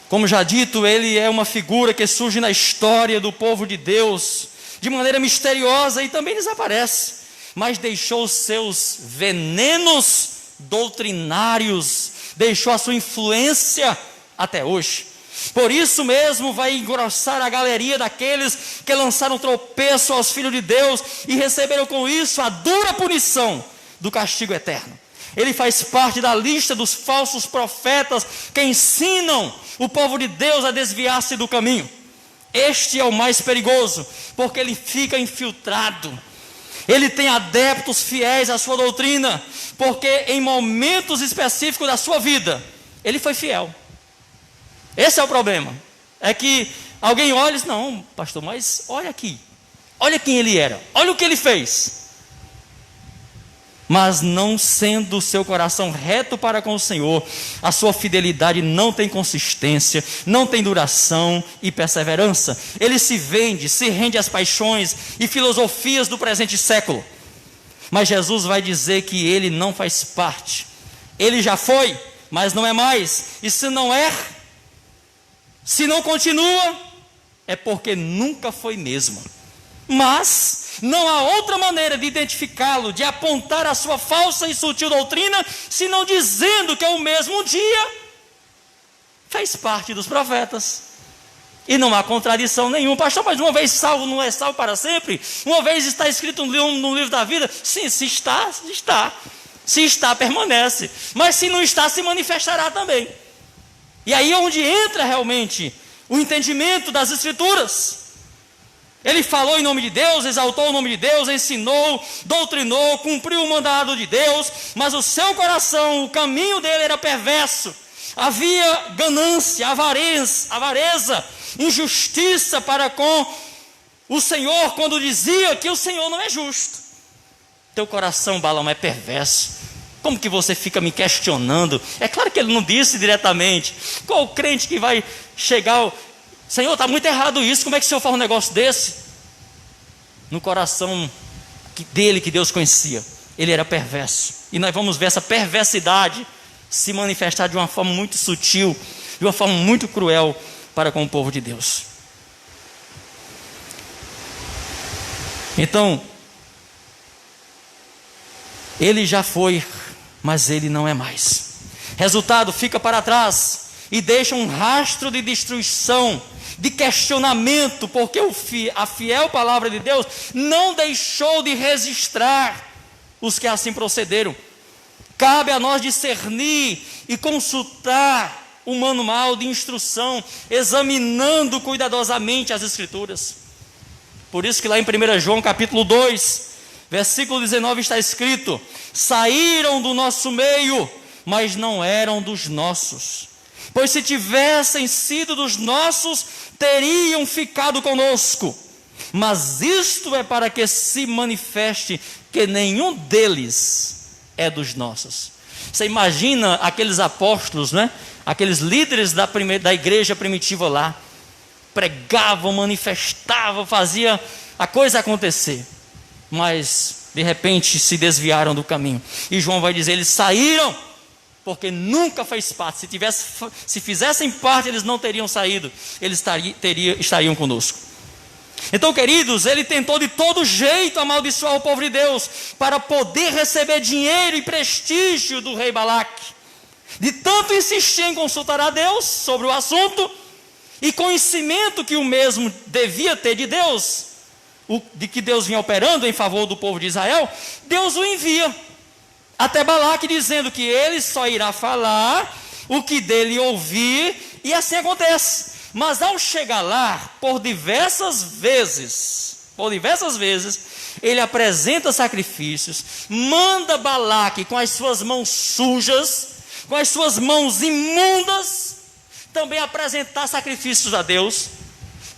Como já dito, ele é uma figura que surge na história do povo de Deus de maneira misteriosa e também desaparece, mas deixou os seus venenos doutrinários, deixou a sua influência até hoje. Por isso mesmo vai engrossar a galeria daqueles que lançaram tropeço aos filhos de Deus e receberam com isso a dura punição do castigo eterno. Ele faz parte da lista dos falsos profetas que ensinam o povo de Deus a desviar-se do caminho. Este é o mais perigoso, porque ele fica infiltrado. Ele tem adeptos fiéis à sua doutrina, porque em momentos específicos da sua vida, ele foi fiel. Esse é o problema. É que alguém olha e diz: não, pastor, mas olha aqui. Olha quem ele era. Olha o que ele fez. Mas não sendo o seu coração reto para com o Senhor, a sua fidelidade não tem consistência, não tem duração e perseverança. Ele se rende às paixões e filosofias do presente século. Mas Jesus vai dizer que ele não faz parte. Ele já foi, mas não é mais. E se não é, se não continua, é porque nunca foi mesmo. Mas não há outra maneira de identificá-lo, de apontar a sua falsa e sutil doutrina, senão dizendo que o mesmo dia fez parte dos profetas. E não há contradição nenhuma. Pastor, mas uma vez salvo não é salvo para sempre? Uma vez está escrito no livro da vida? Sim, se está, está. Se está, permanece. Mas se não está, se manifestará também. E aí é onde entra realmente o entendimento das Escrituras. Ele falou em nome de Deus, exaltou o nome de Deus, ensinou, doutrinou, cumpriu o mandado de Deus, mas o seu coração, o caminho dele era perverso. Havia ganância, avareza, injustiça para com o Senhor, quando dizia que o Senhor não é justo. Teu coração, Balaão, é perverso. Como que você fica me questionando? É claro que ele não disse diretamente. Qual o crente que vai chegar... Senhor, está muito errado isso, como é que o Senhor faz um negócio desse? No coração dele, que Deus conhecia, ele era perverso. E nós vamos ver essa perversidade se manifestar de uma forma muito sutil, de uma forma muito cruel para com o povo de Deus. Então, ele já foi, mas ele não é mais. Resultado, fica para trás e deixa um rastro de destruição, de questionamento, porque a fiel palavra de Deus não deixou de registrar os que assim procederam. Cabe a nós discernir e consultar o manual de instrução, examinando cuidadosamente as Escrituras. Por isso que lá em 1 João capítulo 2, versículo 19 está escrito: saíram do nosso meio, mas não eram dos nossos. Pois se tivessem sido dos nossos, teriam ficado conosco. Mas isto é para que se manifeste que nenhum deles é dos nossos. Você imagina aqueles apóstolos, né? Aqueles líderes da igreja primitiva lá, pregavam, manifestavam, faziam a coisa acontecer, mas de repente se desviaram do caminho. E João vai dizer: eles saíram porque nunca fez parte. Se fizessem parte, eles não teriam saído, eles estariam conosco. Então, queridos, ele tentou de todo jeito amaldiçoar o povo de Deus, para poder receber dinheiro e prestígio do rei Balaque. De tanto insistir em consultar a Deus sobre o assunto, e conhecimento que o mesmo devia ter de Deus, de que Deus vinha operando em favor do povo de Israel, Deus o envia até Balaque, dizendo que ele só irá falar o que dele ouvir, e assim acontece. Mas ao chegar lá, por diversas vezes, ele apresenta sacrifícios, manda Balaque com as suas mãos sujas, com as suas mãos imundas, também apresentar sacrifícios a Deus,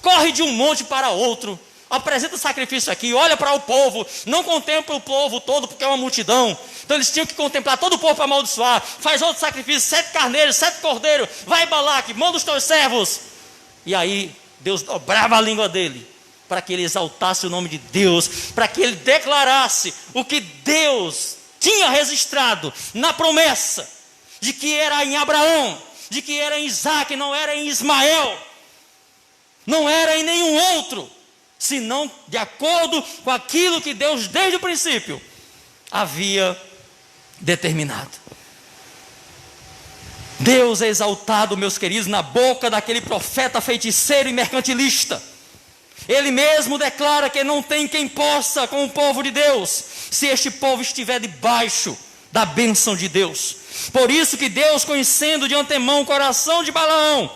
corre de um monte para outro, apresenta sacrifício aqui, olha para o povo, não contempla o povo todo, porque é uma multidão, então eles tinham que contemplar todo o povo para amaldiçoar, faz outro sacrifício, 7 carneiros, 7 cordeiros, vai Balaque, manda os teus servos, e aí Deus dobrava a língua dele, para que ele exaltasse o nome de Deus, para que ele declarasse o que Deus tinha registrado na promessa, de que era em Abraão, de que era em Isaac, não era em Ismael, não era em nenhum outro, senão de acordo com aquilo que Deus desde o princípio havia determinado. Deus é exaltado, meus queridos, na boca daquele profeta feiticeiro e mercantilista. Ele mesmo declara que não tem quem possa com o povo de Deus, se este povo estiver debaixo da bênção de Deus. Por isso que Deus, conhecendo de antemão o coração de Balaão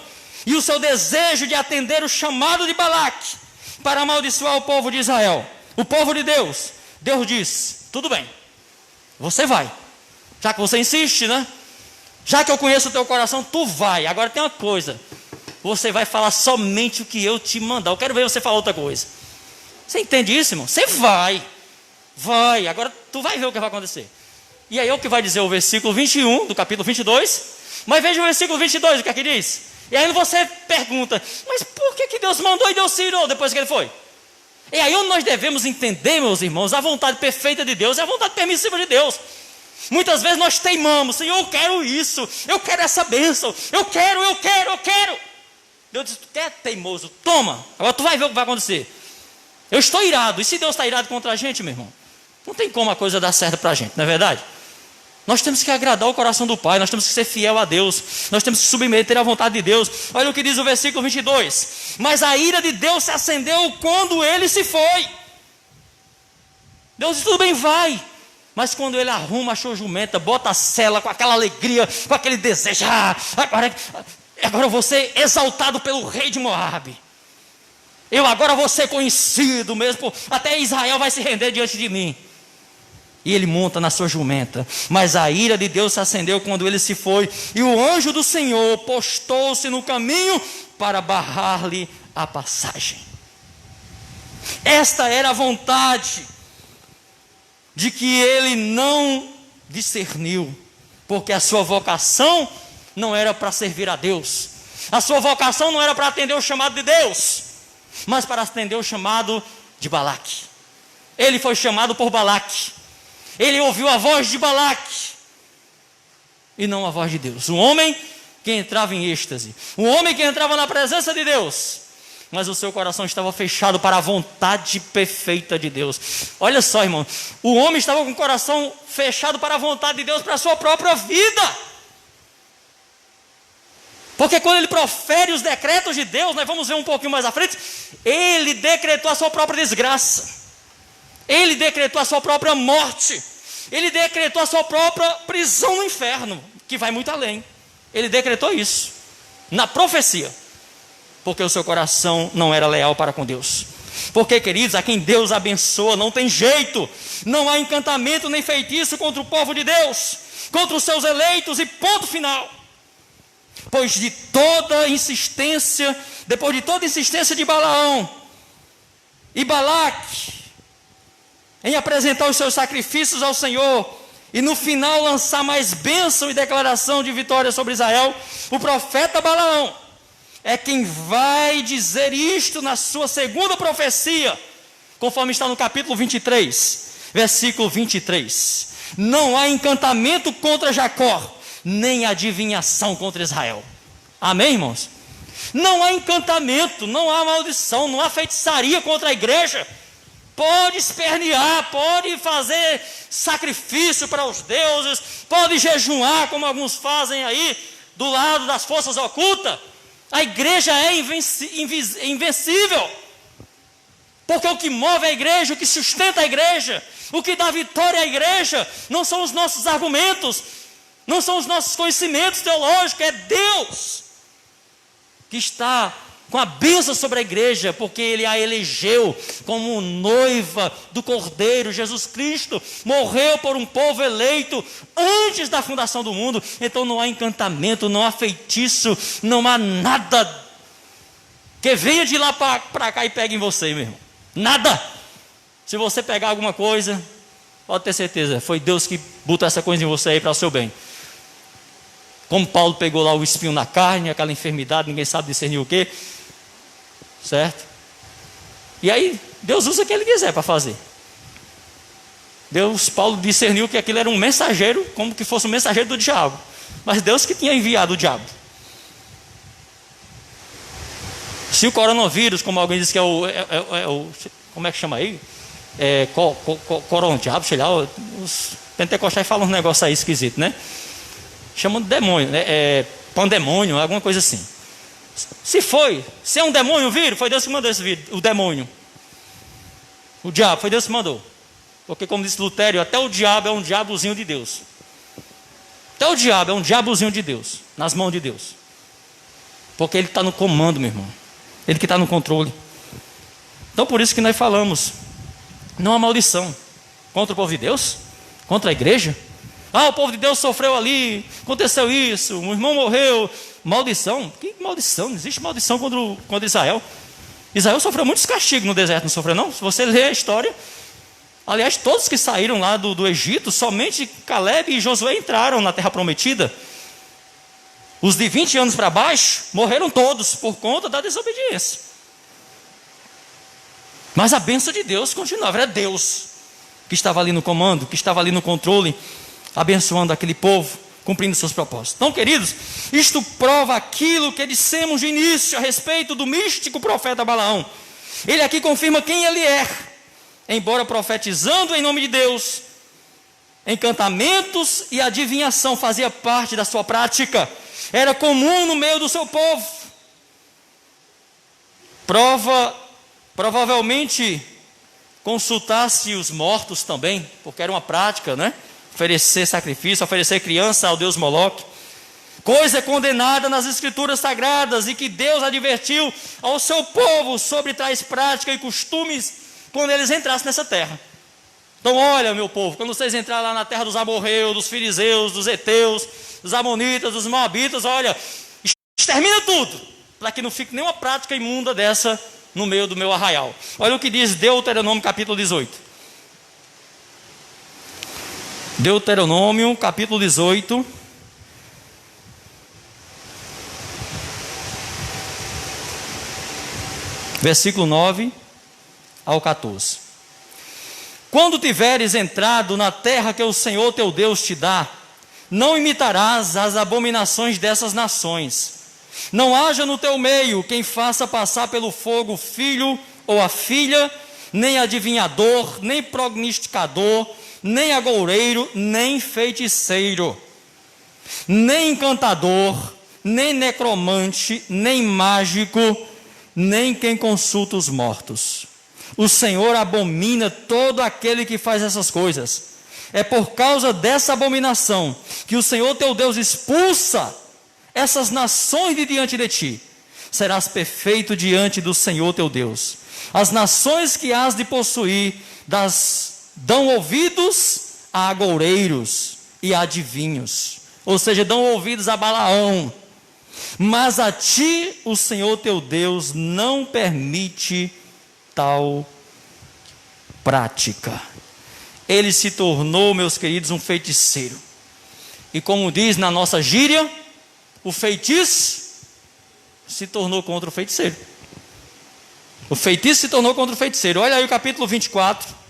e o seu desejo de atender o chamado de Balaque para amaldiçoar o povo de Israel, o povo de Deus, Deus diz: tudo bem, você vai, já que você insiste, né? Já que eu conheço o teu coração, tu vai. Agora tem uma coisa, você vai falar somente o que eu te mandar. Eu quero ver você falar outra coisa. Você entende isso, irmão? Você vai, agora tu vai ver o que vai acontecer. E aí é o que vai dizer o versículo 21 do capítulo 22. Mas veja o versículo 22, o que é que diz? E aí você pergunta: mas por que Deus mandou e Deus tirou depois que ele foi? E aí onde nós devemos entender, meus irmãos, a vontade perfeita de Deus é a vontade permissiva de Deus. Muitas vezes nós teimamos: Senhor, eu quero isso, eu quero essa bênção, eu quero. Deus diz: tu quer, teimoso? Toma, agora tu vai ver o que vai acontecer. Eu estou irado. E se Deus está irado contra a gente, meu irmão, não tem como a coisa dar certo para a gente, não é verdade? Nós temos que agradar o coração do Pai, nós temos que ser fiel a Deus, nós temos que submeter à vontade de Deus. Olha o que diz o versículo 22: mas a ira de Deus se acendeu quando ele se foi. Deus diz: tudo bem, vai. Mas quando ele arruma a sua jumenta, bota a sela com aquela alegria, com aquele desejo: agora eu vou ser exaltado pelo rei de Moabe, eu agora vou ser conhecido mesmo, até Israel vai se render diante de mim. E ele monta na sua jumenta. Mas a ira de Deus se acendeu quando ele se foi, e o anjo do Senhor postou-se no caminho para barrar-lhe a passagem. Esta era a vontade de que ele não discerniu, porque a sua vocação não era para servir a Deus, a sua vocação não era para atender o chamado de Deus, mas para atender o chamado de Balaque. Ele foi chamado por Balaque, ele ouviu a voz de Balaque e não a voz de Deus. Um homem que entrava em êxtase, um homem que entrava na presença de Deus, mas o seu coração estava fechado para a vontade perfeita de Deus. Olha só, irmão, o homem estava com o coração fechado para a vontade de Deus, para a sua própria vida. Porque quando ele profere os decretos de Deus, nós vamos ver um pouquinho mais à frente, ele decretou a sua própria desgraça, ele decretou a sua própria morte, ele decretou a sua própria prisão no inferno, que vai muito além. Ele decretou isso na profecia, porque o seu coração não era leal para com Deus. Porque, queridos, a quem Deus abençoa não tem jeito, não há encantamento nem feitiço contra o povo de Deus, contra os seus eleitos, e ponto final. Pois de toda insistência, depois de toda insistência de Balaão e Balaque em apresentar os seus sacrifícios ao Senhor, e no final lançar mais bênção e declaração de vitória sobre Israel, o profeta Balaão é quem vai dizer isto na sua segunda profecia, conforme está no capítulo 23, versículo 23. Não há encantamento contra Jacó, nem adivinhação contra Israel. Amém, irmãos? Não há encantamento, não há maldição, não há feitiçaria contra a igreja. Pode espernear, pode fazer sacrifício para os deuses, pode jejuar, como alguns fazem aí, do lado das forças ocultas. A igreja é invencível. Porque o que move a igreja, o que sustenta a igreja, o que dá vitória à igreja, não são os nossos argumentos, não são os nossos conhecimentos teológicos, é Deus que está com a bênção sobre a igreja, porque Ele a elegeu como noiva do Cordeiro. Jesus Cristo morreu por um povo eleito antes da fundação do mundo. Então não há encantamento, não há feitiço, não há nada que venha de lá para cá e pegue em você, meu irmão. Nada. Se você pegar alguma coisa, pode ter certeza, foi Deus que botou essa coisa em você aí para o seu bem. Como Paulo pegou lá o espinho na carne, aquela enfermidade, ninguém sabe discernir o que, certo? E aí Deus usa o que Ele quiser para fazer. Paulo discerniu que aquilo era um mensageiro, como que fosse um mensageiro do diabo, mas Deus que tinha enviado o diabo. Se o coronavírus, como alguém disse que é o como é que chama aí? Corondiabo, sei lá, os pentecostais falam um negócio aí esquisito, né? Chamam de demônio, né? Pandemônio, alguma coisa assim. Se é um demônio o vírus, foi Deus que mandou esse vírus, o demônio. O diabo, foi Deus que mandou. Porque como disse Lutério, até o diabo é um diabozinho de Deus. Até o diabo é um diabozinho de Deus, nas mãos de Deus. Porque Ele está no comando, meu irmão. Ele que está no controle. Então por isso que nós falamos, não há maldição contra o povo de Deus, contra a igreja. O povo de Deus sofreu ali, aconteceu isso, o irmão morreu. Maldição? Que maldição? Não existe maldição contra Israel. Israel sofreu muitos castigos no deserto, não sofreu não? Se você ler a história, aliás, todos que saíram lá do Egito, somente Caleb e Josué entraram na terra prometida. Os de 20 anos para baixo, morreram todos por conta da desobediência. Mas a bênção de Deus continuava, era Deus que estava ali no comando, que estava ali no controle, abençoando aquele povo, cumprindo seus propósitos. Então, queridos, isto prova aquilo que dissemos de início a respeito do místico profeta Balaão. Ele aqui confirma quem ele é, embora profetizando em nome de Deus. Encantamentos e adivinhação fazia parte da sua prática, era comum no meio do seu povo. Provavelmente consultasse os mortos também, porque era uma prática, né? Oferecer sacrifício, oferecer criança ao deus Moloque, coisa condenada nas escrituras sagradas, e que Deus advertiu ao seu povo sobre tais práticas e costumes quando eles entrassem nessa terra. Então olha, meu povo, quando vocês entrarem lá na terra dos amorreus, dos filizeus, dos heteus, dos amonitas, dos moabitas, olha, extermina tudo, para que não fique nenhuma prática imunda dessa no meio do meu arraial. Olha o que diz Deuteronômio capítulo 18. Deuteronômio capítulo 18, versículo 9 ao 14. Quando tiveres entrado na terra que o Senhor teu Deus te dá, não imitarás as abominações dessas nações. Não haja no teu meio quem faça passar pelo fogo o filho ou a filha, nem adivinhador, nem prognosticador, nem agoureiro, nem feiticeiro, nem encantador, nem necromante, nem mágico, nem quem consulta os mortos. O Senhor abomina todo aquele que faz essas coisas. É por causa dessa abominação que o Senhor teu Deus expulsa essas nações de diante de ti. Serás perfeito diante do Senhor teu Deus. As nações que hás de possuir dão ouvidos a agoureiros e a adivinhos, ou seja, dão ouvidos a Balaão. Mas a ti o Senhor teu Deus não permite tal prática. Ele se tornou, meus queridos, um feiticeiro. E como diz na nossa gíria, o feitiço se tornou contra o feiticeiro. O feitiço se tornou contra o feiticeiro. Olha aí o capítulo 24.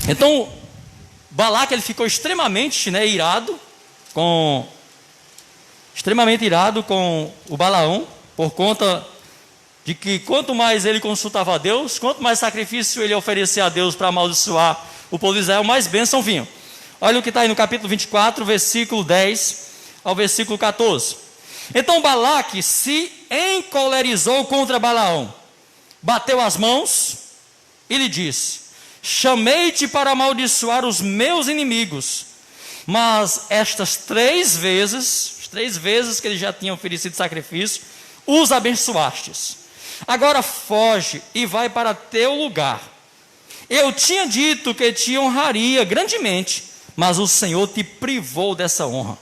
Então, Balaque, ele ficou extremamente, né, irado com o Balaão, por conta de que quanto mais ele consultava a Deus, quanto mais sacrifício ele oferecia a Deus para amaldiçoar o povo de Israel, mais bênção vinham. Olha o que está aí no capítulo 24, versículo 10 ao versículo 14. Então Balaque se encolerizou contra Balaão, bateu as mãos e lhe disse: chamei-te para amaldiçoar os meus inimigos, mas estas 3 vezes, as 3 vezes que ele já tinha oferecido sacrifício, os abençoastes. Agora foge e vai para teu lugar. Eu tinha dito que te honraria grandemente, mas o Senhor te privou dessa honra.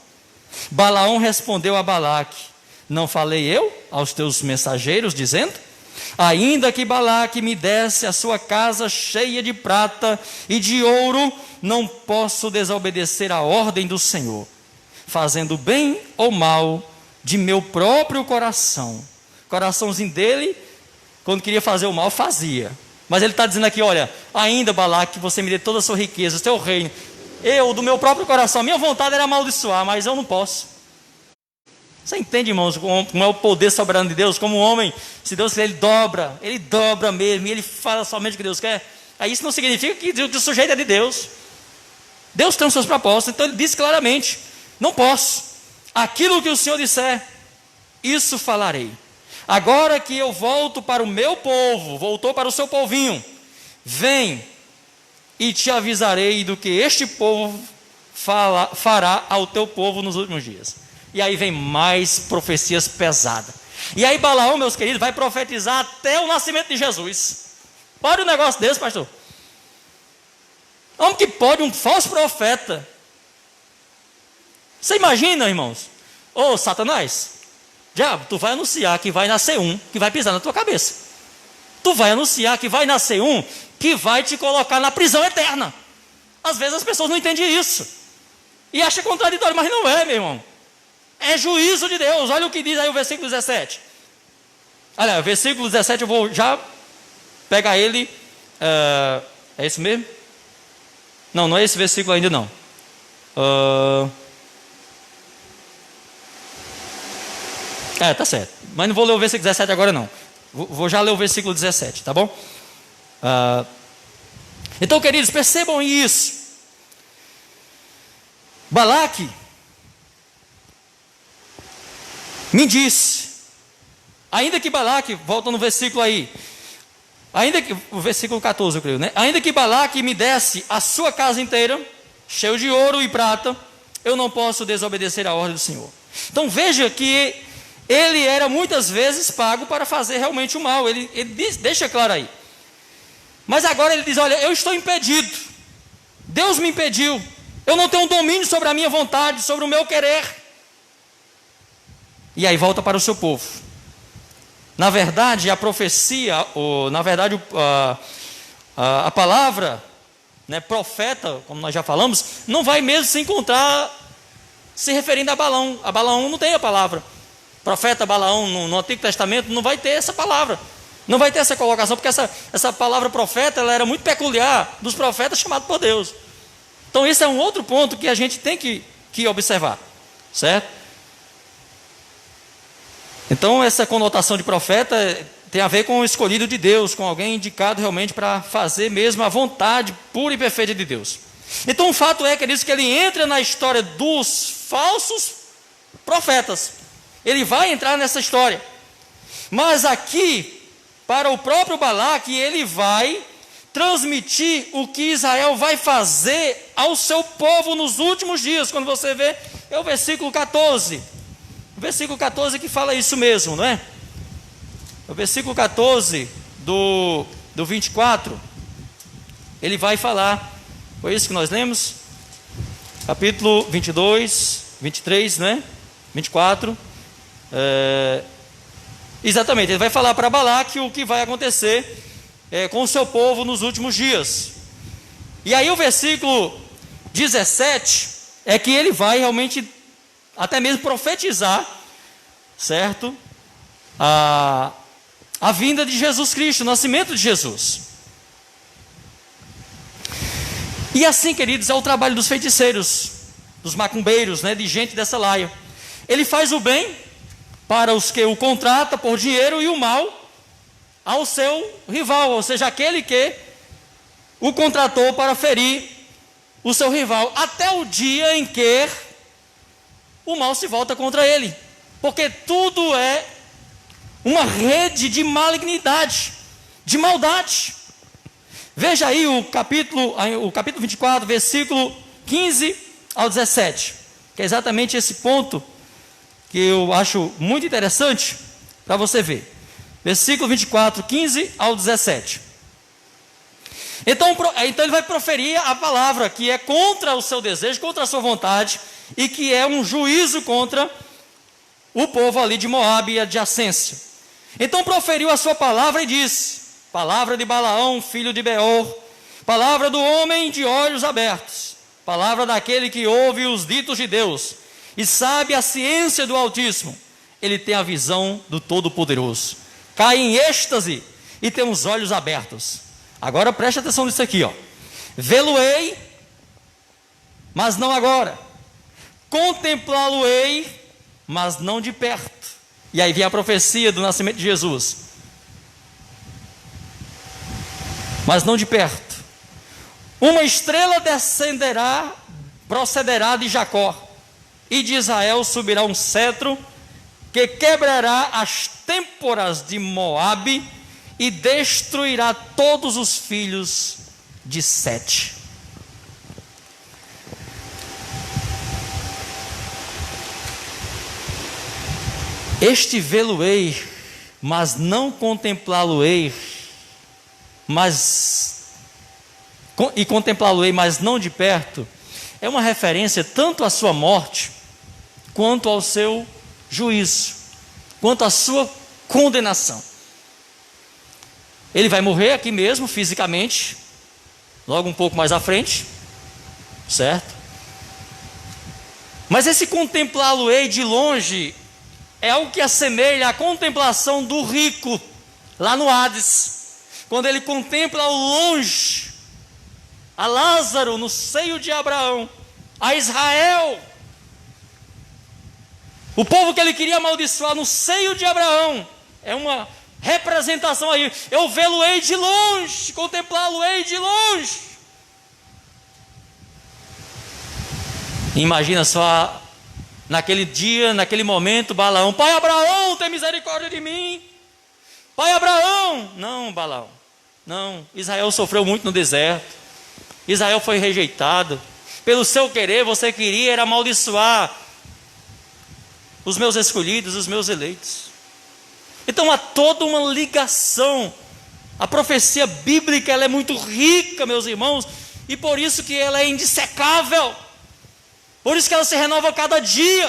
Balaão respondeu a Balaque: não falei eu aos teus mensageiros, dizendo: ainda que Balaque me desse a sua casa cheia de prata e de ouro, não posso desobedecer a ordem do Senhor, fazendo bem ou mal de meu próprio coração. O coraçãozinho dele, quando queria fazer o mal, fazia. Mas ele está dizendo aqui: olha, ainda Balaque, que você me dê toda a sua riqueza, o seu reino, eu, do meu próprio coração, a minha vontade era amaldiçoar, mas eu não posso. Você entende, irmãos, como é o poder soberano de Deus? Como um homem, se Deus quiser, ele dobra mesmo, e ele fala somente o que Deus quer. Aí isso não significa que o sujeito é de Deus. Deus tem os seus propósitos, então ele disse claramente: não posso. Aquilo que o Senhor disser, isso falarei. Agora que eu volto para o meu povo, voltou para o seu povinho, vem e te avisarei do que este povo fará ao teu povo nos últimos dias. E aí vem mais profecias pesadas. E aí Balaão, meus queridos, vai profetizar até o nascimento de Jesus. Olha o negócio desse, pastor. Como que pode um falso profeta? Você imagina, irmãos? Ô Satanás, diabo, tu vai anunciar que vai nascer um que vai pisar na tua cabeça. Tu vai anunciar que vai nascer um que vai te colocar na prisão eterna. Às vezes as pessoas não entendem isso e acham contraditório, mas não é, meu irmão. É juízo de Deus. Olha o que diz aí o versículo 17. Olha, o versículo 17 eu vou já pegar ele. É esse mesmo? Não, não é esse versículo ainda não. Tá certo. Mas não vou ler o versículo 17 agora não. Vou já ler o versículo 17, tá bom? Então, queridos, percebam isso. Balaque me disse, ainda que Balaque, volta no versículo aí, ainda que, o versículo 14 eu creio, né? Ainda que Balaque me desse a sua casa inteira, cheio de ouro e prata, eu não posso desobedecer a ordem do Senhor. Então veja que ele era muitas vezes pago para fazer realmente o mal, ele deixa claro aí. Mas agora ele diz: olha, eu estou impedido, Deus me impediu, eu não tenho domínio sobre a minha vontade, sobre o meu querer. E aí volta para o seu povo. Na verdade, a profecia, a palavra, né, profeta, como nós já falamos, não vai mesmo se encontrar se referindo a Balaão. A Balaão não tem a palavra. Profeta Balaão no Antigo Testamento não vai ter essa palavra. Não vai ter essa colocação, porque essa palavra profeta, ela era muito peculiar dos profetas chamados por Deus. Então esse é um outro ponto que a gente tem que observar, certo? Então essa conotação de profeta tem a ver com o escolhido de Deus, com alguém indicado realmente para fazer mesmo a vontade pura e perfeita de Deus. Então o fato é, queridos, que ele entra na história dos falsos profetas. Ele vai entrar nessa história. Mas aqui, para o próprio Balaque, ele vai transmitir o que Israel vai fazer ao seu povo nos últimos dias. Quando você vê, é o versículo 14. O versículo 14 que fala isso mesmo, não é? O versículo 14 do 24, ele vai falar, foi isso que nós lemos? Capítulo 22, 23, não é? 24, exatamente, ele vai falar para Balaque o que vai acontecer com o seu povo nos últimos dias. E aí o versículo 17 é que ele vai realmente até mesmo profetizar, certo? A vinda de Jesus Cristo, o nascimento de Jesus. E assim, queridos, é o trabalho dos feiticeiros, dos macumbeiros, né, de gente dessa laia. Ele faz o bem para os que o contratam por dinheiro e o mal ao seu rival, ou seja, aquele que o contratou para ferir o seu rival, até o dia em que o mal se volta contra ele, porque tudo é uma rede de malignidade, de maldade. Veja aí o capítulo 24, versículo 15 ao 17, que é exatamente esse ponto que eu acho muito interessante para você ver. Versículo 24, 15 ao 17. Então ele vai proferir a palavra que é contra o seu desejo, contra a sua vontade, e que é um juízo contra o povo ali de Moabe e adjacência. Então proferiu a sua palavra e disse: palavra de Balaão, filho de Beor, palavra do homem de olhos abertos, palavra daquele que ouve os ditos de Deus e sabe a ciência do Altíssimo. Ele tem a visão do Todo-Poderoso, cai em êxtase e tem os olhos abertos. Agora preste atenção nisso aqui, ó. Vê-lo-ei, mas não agora. Contemplá-lo-ei, mas não de perto. E aí vem a profecia do nascimento de Jesus. Mas não de perto. Uma estrela descenderá, procederá de Jacó, e de Israel subirá um cetro que quebrará as têmporas de Moabe e destruirá todos os filhos de Sete. Este vê-lo-ei, mas não contemplá-lo-ei, e contemplá-lo-ei, mas não de perto, é uma referência tanto à sua morte, quanto ao seu juízo, quanto à sua condenação. Ele vai morrer aqui mesmo, fisicamente, logo um pouco mais à frente, certo? Mas esse contemplá-lo-ei de longe é algo que assemelha à contemplação do rico, lá no Hades, quando ele contempla ao longe a Lázaro no seio de Abraão, a Israel, o povo que ele queria amaldiçoar no seio de Abraão. É uma representação aí. Eu vê-lo-ei de longe, contemplá-lo-ei de longe. Imagina só, naquele dia, naquele momento, Balaão: pai Abraão, tem misericórdia de mim. Pai Abraão. Não, Balaão, não. Israel sofreu muito no deserto. Israel foi rejeitado. Pelo seu querer, você queria era amaldiçoar os meus escolhidos, os meus eleitos. Então há toda uma ligação. A profecia bíblica, ela é muito rica, meus irmãos, e por isso que ela é indissecável. Por isso que ela se renova a cada dia.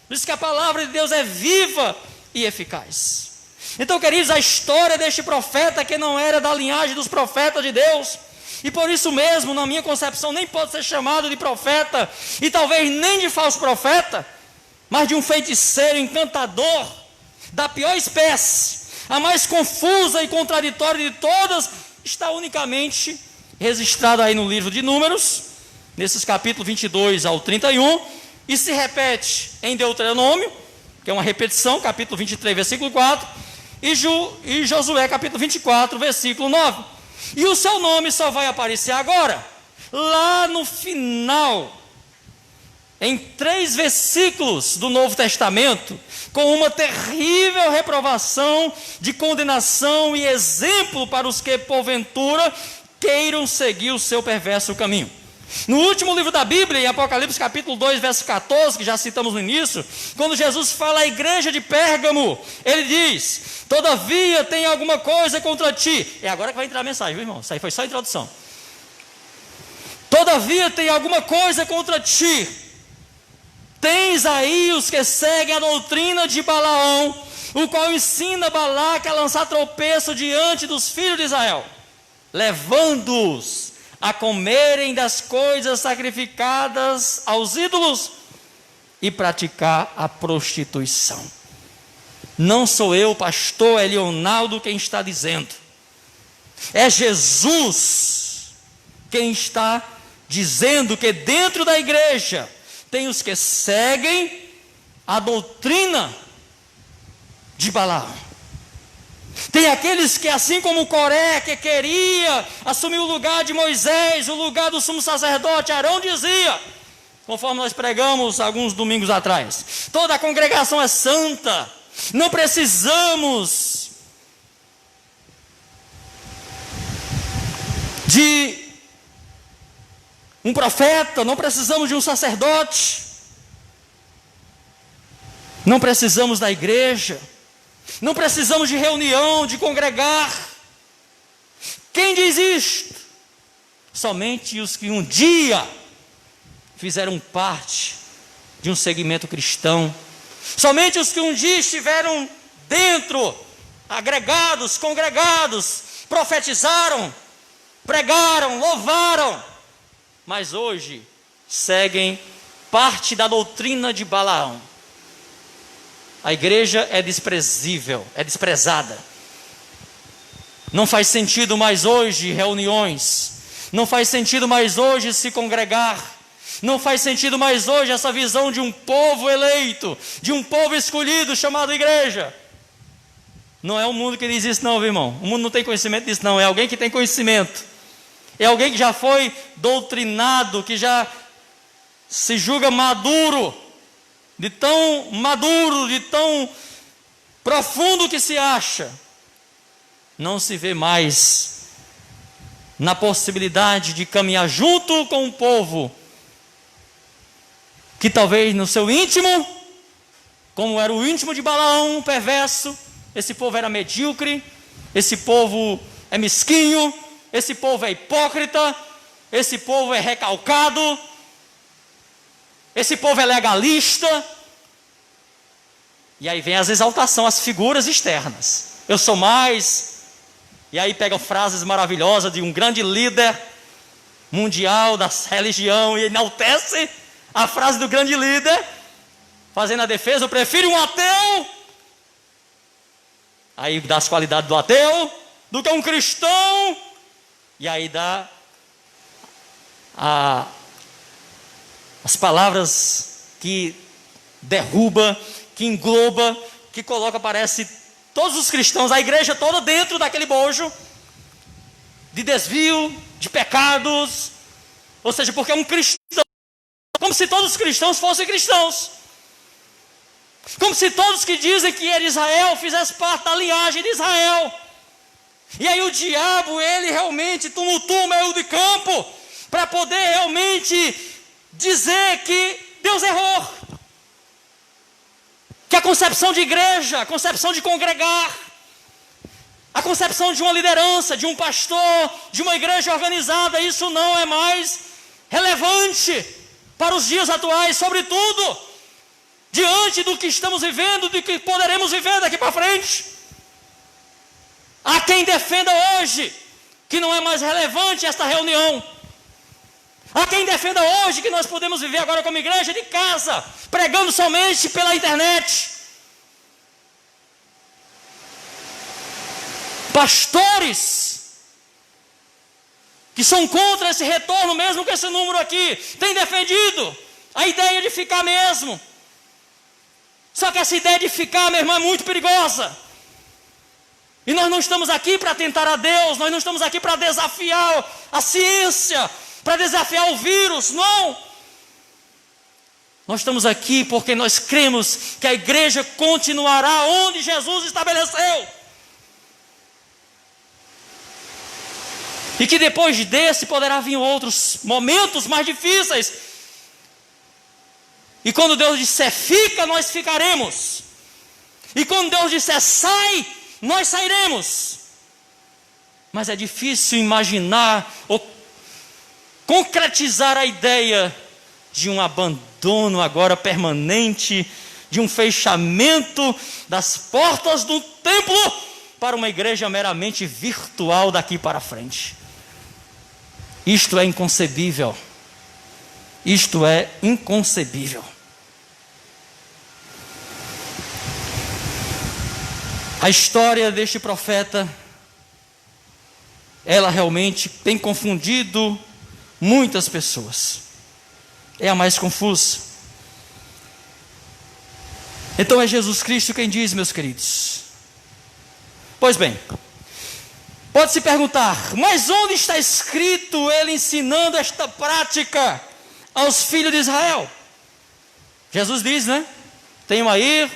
Por isso que a palavra de Deus é viva e eficaz. Então, queridos, a história deste profeta, que não era da linhagem dos profetas de Deus, e por isso mesmo, na minha concepção, nem pode ser chamado de profeta, e talvez nem de falso profeta, mas de um feiticeiro encantador, da pior espécie, a mais confusa e contraditória de todas, está unicamente registrada aí no livro de Números, nesses capítulos 22 ao 31, e se repete em Deuteronômio, que é uma repetição, capítulo 23, versículo 4, e Josué, capítulo 24, versículo 9. E o seu nome só vai aparecer agora, lá no final, em 3 versículos do Novo Testamento, com uma terrível reprovação de condenação e exemplo para os que, porventura, queiram seguir o seu perverso caminho. No último livro da Bíblia, em Apocalipse capítulo 2, verso 14, que já citamos no início, quando Jesus fala à igreja de Pérgamo, ele diz: todavia tem alguma coisa contra ti. É agora que vai entrar a mensagem, viu, irmão? Isso aí foi só a introdução. Todavia tem alguma coisa contra ti. Tens aí os que seguem a doutrina de Balaão, o qual ensina Balaque a lançar tropeço diante dos filhos de Israel, levando-os a comerem das coisas sacrificadas aos ídolos e praticar a prostituição. Não sou eu, pastor Elionaldo, quem está dizendo. É Jesus quem está dizendo que dentro da igreja tem os que seguem a doutrina de Balaão. Tem aqueles que, assim como Coré, que queria assumir o lugar de Moisés, o lugar do sumo sacerdote, Arão dizia, conforme nós pregamos alguns domingos atrás, toda a congregação é santa, não precisamos de um profeta, não precisamos de um sacerdote, não precisamos da igreja, não precisamos de reunião, de congregar. Quem diz isto? Somente os que um dia fizeram parte de um segmento cristão, somente os que um dia estiveram dentro, agregados, congregados, profetizaram, pregaram, louvaram, mas hoje seguem parte da doutrina de Balaão. A igreja é desprezível, é desprezada. Não faz sentido mais hoje reuniões, não faz sentido mais hoje se congregar, não faz sentido mais hoje essa visão de um povo eleito, de um povo escolhido chamado igreja. Não é o mundo que diz isso não, meu irmão. O mundo não tem conhecimento disso não, é alguém que tem conhecimento. É alguém que já foi doutrinado, que já se julga maduro, de tão maduro, de tão profundo que se acha. Não se vê mais na possibilidade de caminhar junto com um povo que talvez no seu íntimo, como era o íntimo de Balaão, perverso, esse povo era medíocre, esse povo é mesquinho, esse povo é hipócrita, esse povo é recalcado, esse povo é legalista. E aí vem as exaltações, as figuras externas. Eu sou mais. E aí pegam frases maravilhosas de um grande líder mundial da religião e enaltece a frase do grande líder, fazendo a defesa: eu prefiro um ateu, aí dá as qualidades do ateu, do que um cristão. E aí dá as palavras que derruba, que engloba, que coloca, parece, todos os cristãos, a igreja toda dentro daquele bojo de desvio, de pecados. Ou seja, porque é um cristão, como se todos os cristãos fossem cristãos, como se todos que dizem que é de Israel fizessem parte da linhagem de Israel. E aí o diabo, ele realmente tumultua o meio de campo, para poder realmente dizer que Deus errou, que a concepção de igreja, a concepção de congregar, a concepção de uma liderança, de um pastor, de uma igreja organizada, isso não é mais relevante para os dias atuais, sobretudo diante do que estamos vivendo, do que poderemos viver daqui para frente. Há quem defenda hoje que não é mais relevante esta reunião. Há quem defenda hoje que nós podemos viver agora como igreja de casa, pregando somente pela internet. Pastores que são contra esse retorno, mesmo com esse número aqui, têm defendido a ideia de ficar mesmo. Só que essa ideia de ficar, meu irmão, é muito perigosa. E nós não estamos aqui para tentar a Deus, nós não estamos aqui para desafiar a ciência, para desafiar o vírus, não. Nós estamos aqui porque nós cremos que a igreja continuará onde Jesus estabeleceu. E que depois desse poderá vir outros momentos mais difíceis. E quando Deus disser fica, nós ficaremos. E quando Deus disser sai, nós sairemos. Mas é difícil imaginar ou concretizar a ideia de um abandono agora permanente, de um fechamento das portas do templo para uma igreja meramente virtual daqui para frente. Isto é inconcebível. Isto é inconcebível. A história deste profeta, ela realmente tem confundido muitas pessoas. É a mais confusa. Então é Jesus Cristo quem diz, meus queridos. Pois bem, pode se perguntar, mas onde está escrito ele ensinando esta prática aos filhos de Israel? Jesus diz, né? Tenho aí,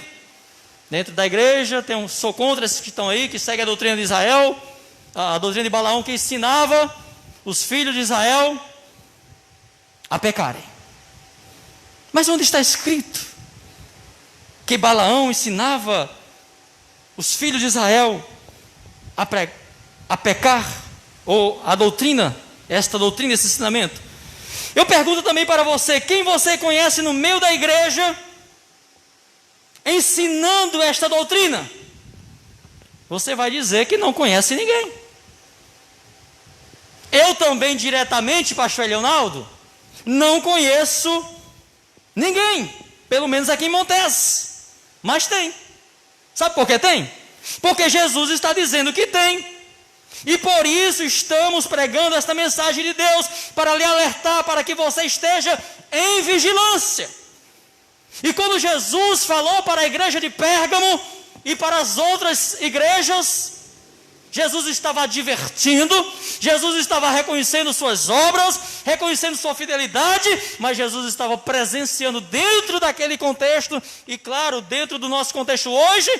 dentro da igreja, sou contra esses que estão aí, que seguem a doutrina de Israel, a doutrina de Balaão, que ensinava os filhos de Israel a pecarem. Mas onde está escrito que Balaão ensinava os filhos de Israel a pecar, ou a doutrina, esta doutrina, esse ensinamento? Eu pergunto também para você, quem você conhece no meio da igreja ensinando esta doutrina? Você vai dizer que não conhece ninguém. Eu também diretamente, pastor Leonardo, não conheço ninguém, pelo menos aqui em Montes, mas tem. Sabe por que tem? Porque Jesus está dizendo que tem, e por isso estamos pregando esta mensagem de Deus, para lhe alertar, para que você esteja em vigilância. E quando Jesus falou para a igreja de Pérgamo e para as outras igrejas, Jesus estava advertindo, Jesus estava reconhecendo suas obras, reconhecendo sua fidelidade, mas Jesus estava presenciando dentro daquele contexto, e claro, dentro do nosso contexto hoje,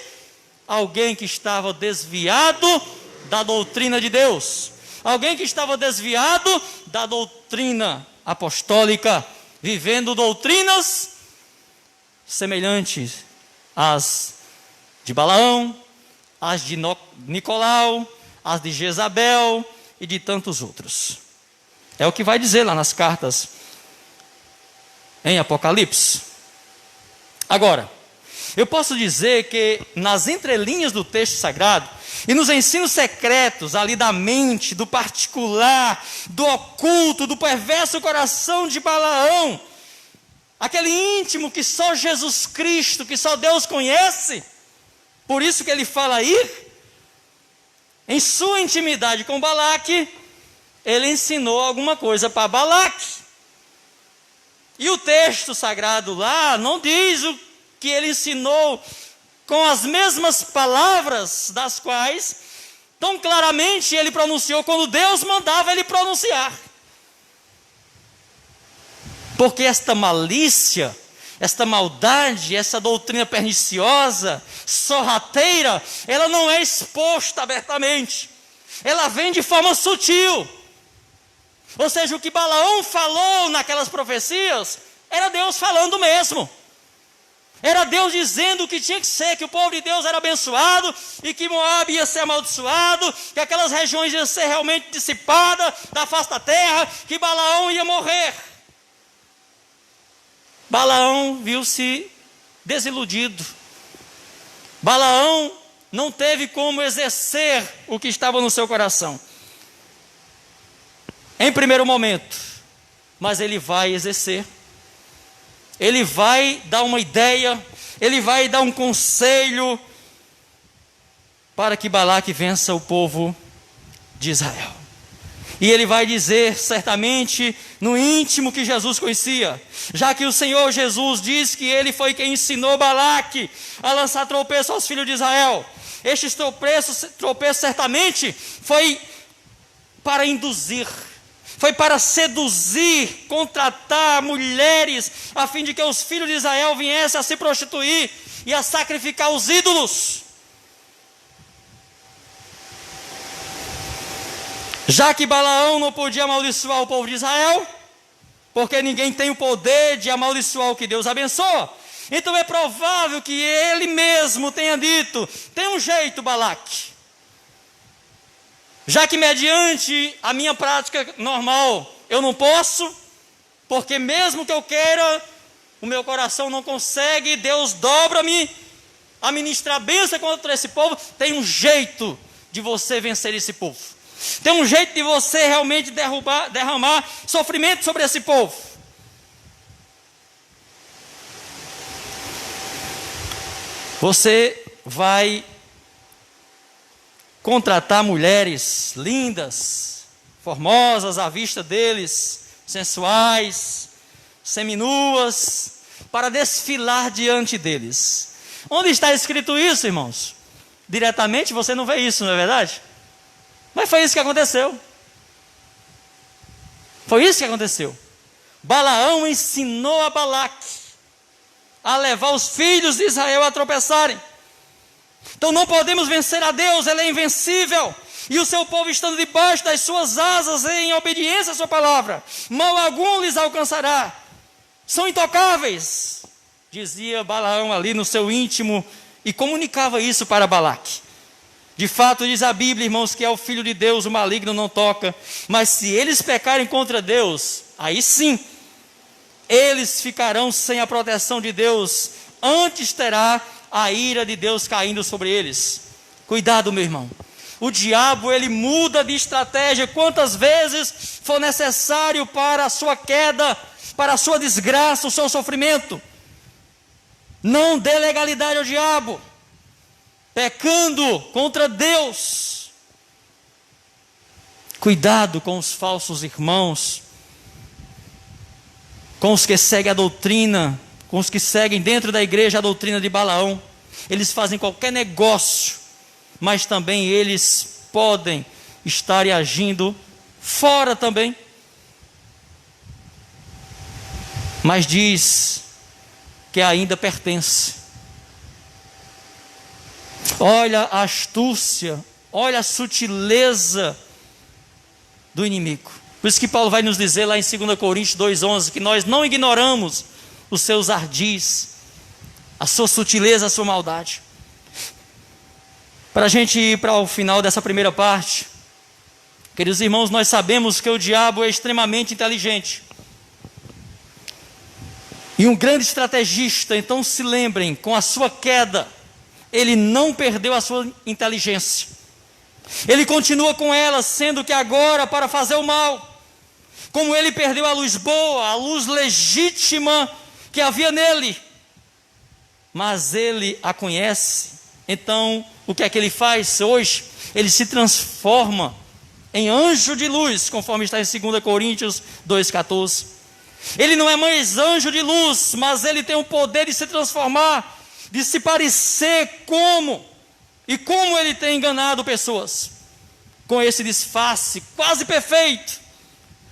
alguém que estava desviado da doutrina de Deus, alguém que estava desviado da doutrina apostólica, vivendo doutrinas semelhantes às de Balaão, as de Nicolau, as de Jezabel e de tantos outros. É o que vai dizer lá nas cartas em Apocalipse. Agora, eu posso dizer que nas entrelinhas do texto sagrado e nos ensinos secretos ali da mente, do particular, do oculto, do perverso coração de Balaão, aquele íntimo que só Jesus Cristo, que só Deus conhece, por isso que ele fala aí, em sua intimidade com Balaque, ele ensinou alguma coisa para Balaque. E o texto sagrado lá não diz o que ele ensinou com as mesmas palavras das quais tão claramente ele pronunciou quando Deus mandava ele pronunciar. Porque esta malícia, esta maldade, essa doutrina perniciosa, sorrateira, ela não é exposta abertamente. Ela vem de forma sutil. Ou seja, o que Balaão falou naquelas profecias, era Deus falando mesmo. Era Deus dizendo o que tinha que ser, que o povo de Deus era abençoado, e que Moabe ia ser amaldiçoado, que aquelas regiões iam ser realmente dissipadas da face da terra, que Balaão ia morrer. Balaão viu-se desiludido. Balaão não teve como exercer o que estava no seu coração em primeiro momento, mas ele vai exercer. Ele vai dar uma ideia, ele vai dar um conselho para que Balaque vença o povo de Israel. E ele vai dizer certamente no íntimo que Jesus conhecia, já que o Senhor Jesus diz que ele foi quem ensinou Balaque a lançar tropeço aos filhos de Israel. Estes tropeços certamente foi para induzir, foi para seduzir, contratar mulheres, a fim de que os filhos de Israel viessem a se prostituir e a sacrificar os ídolos. Já que Balaão não podia amaldiçoar o povo de Israel, porque ninguém tem o poder de amaldiçoar o que Deus abençoa, então é provável que ele mesmo tenha dito: tem um jeito, Balaque, já que mediante a minha prática normal eu não posso, porque mesmo que eu queira, o meu coração não consegue, Deus dobra-me a ministrar bênção contra esse povo. Tem um jeito de você vencer esse povo, tem um jeito de você realmente derramar sofrimento sobre esse povo. Você vai contratar mulheres lindas, formosas à vista deles, sensuais, seminuas, para desfilar diante deles. Onde está escrito isso, irmãos? Diretamente você não vê isso, não é verdade? Mas foi isso que aconteceu. Foi isso que aconteceu. Balaão ensinou a Balaque a levar os filhos de Israel a tropeçarem. Então não podemos vencer a Deus, Ele é invencível. E o seu povo estando debaixo das suas asas em obediência à sua palavra, mal algum lhes alcançará. São intocáveis, dizia Balaão ali no seu íntimo, e comunicava isso para Balaque. De fato, diz a Bíblia, irmãos, que é o Filho de Deus, o maligno não toca. Mas se eles pecarem contra Deus, aí sim, eles ficarão sem a proteção de Deus. Antes terá a ira de Deus caindo sobre eles. Cuidado, meu irmão. O diabo, ele muda de estratégia quantas vezes for necessário para a sua queda, para a sua desgraça, o seu sofrimento. Não dê legalidade ao diabo, pecando contra Deus. Cuidado com os falsos irmãos, com os que seguem a doutrina, com os que seguem dentro da igreja a doutrina de Balaão. Eles fazem qualquer negócio, mas também eles podem estar agindo fora também. Mas diz que ainda pertence. Olha a astúcia, olha a sutileza do inimigo. Por isso que Paulo vai nos dizer lá em 2 Coríntios 2,11, que nós não ignoramos os seus ardis, a sua sutileza, a sua maldade. Para a gente ir para o final dessa primeira parte, queridos irmãos, nós sabemos que o diabo é extremamente inteligente. E um grande estrategista. Então se lembrem, com a sua queda, ele não perdeu a sua inteligência. Ele continua com ela, sendo que agora para fazer o mal. Como ele perdeu a luz boa, a luz legítima que havia nele. Mas ele a conhece. Então, o que é que ele faz hoje? Ele se transforma em anjo de luz, conforme está em 2 Coríntios 2,14. Ele não é mais anjo de luz, mas ele tem o poder de se transformar, de se parecer como, e como ele tem enganado pessoas, com esse disfarce quase perfeito,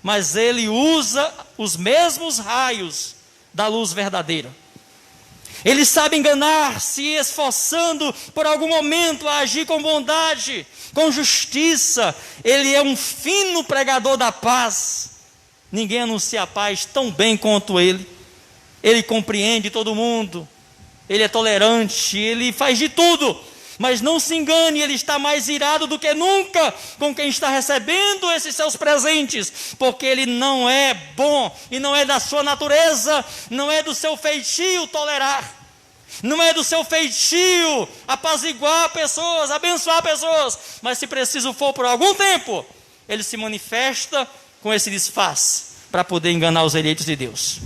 mas ele usa os mesmos raios da luz verdadeira. Ele sabe enganar, se esforçando por algum momento a agir com bondade, com justiça. Ele é um fino pregador da paz. Ninguém anuncia a paz tão bem quanto ele. Ele compreende todo mundo. Ele é tolerante, ele faz de tudo. Mas não se engane, ele está mais irado do que nunca com quem está recebendo esses seus presentes, porque ele não é bom e não é da sua natureza, não é do seu feitio tolerar, não é do seu feitio apaziguar pessoas, abençoar pessoas, mas se preciso for por algum tempo, ele se manifesta com esse disfarce para poder enganar os eleitos de Deus.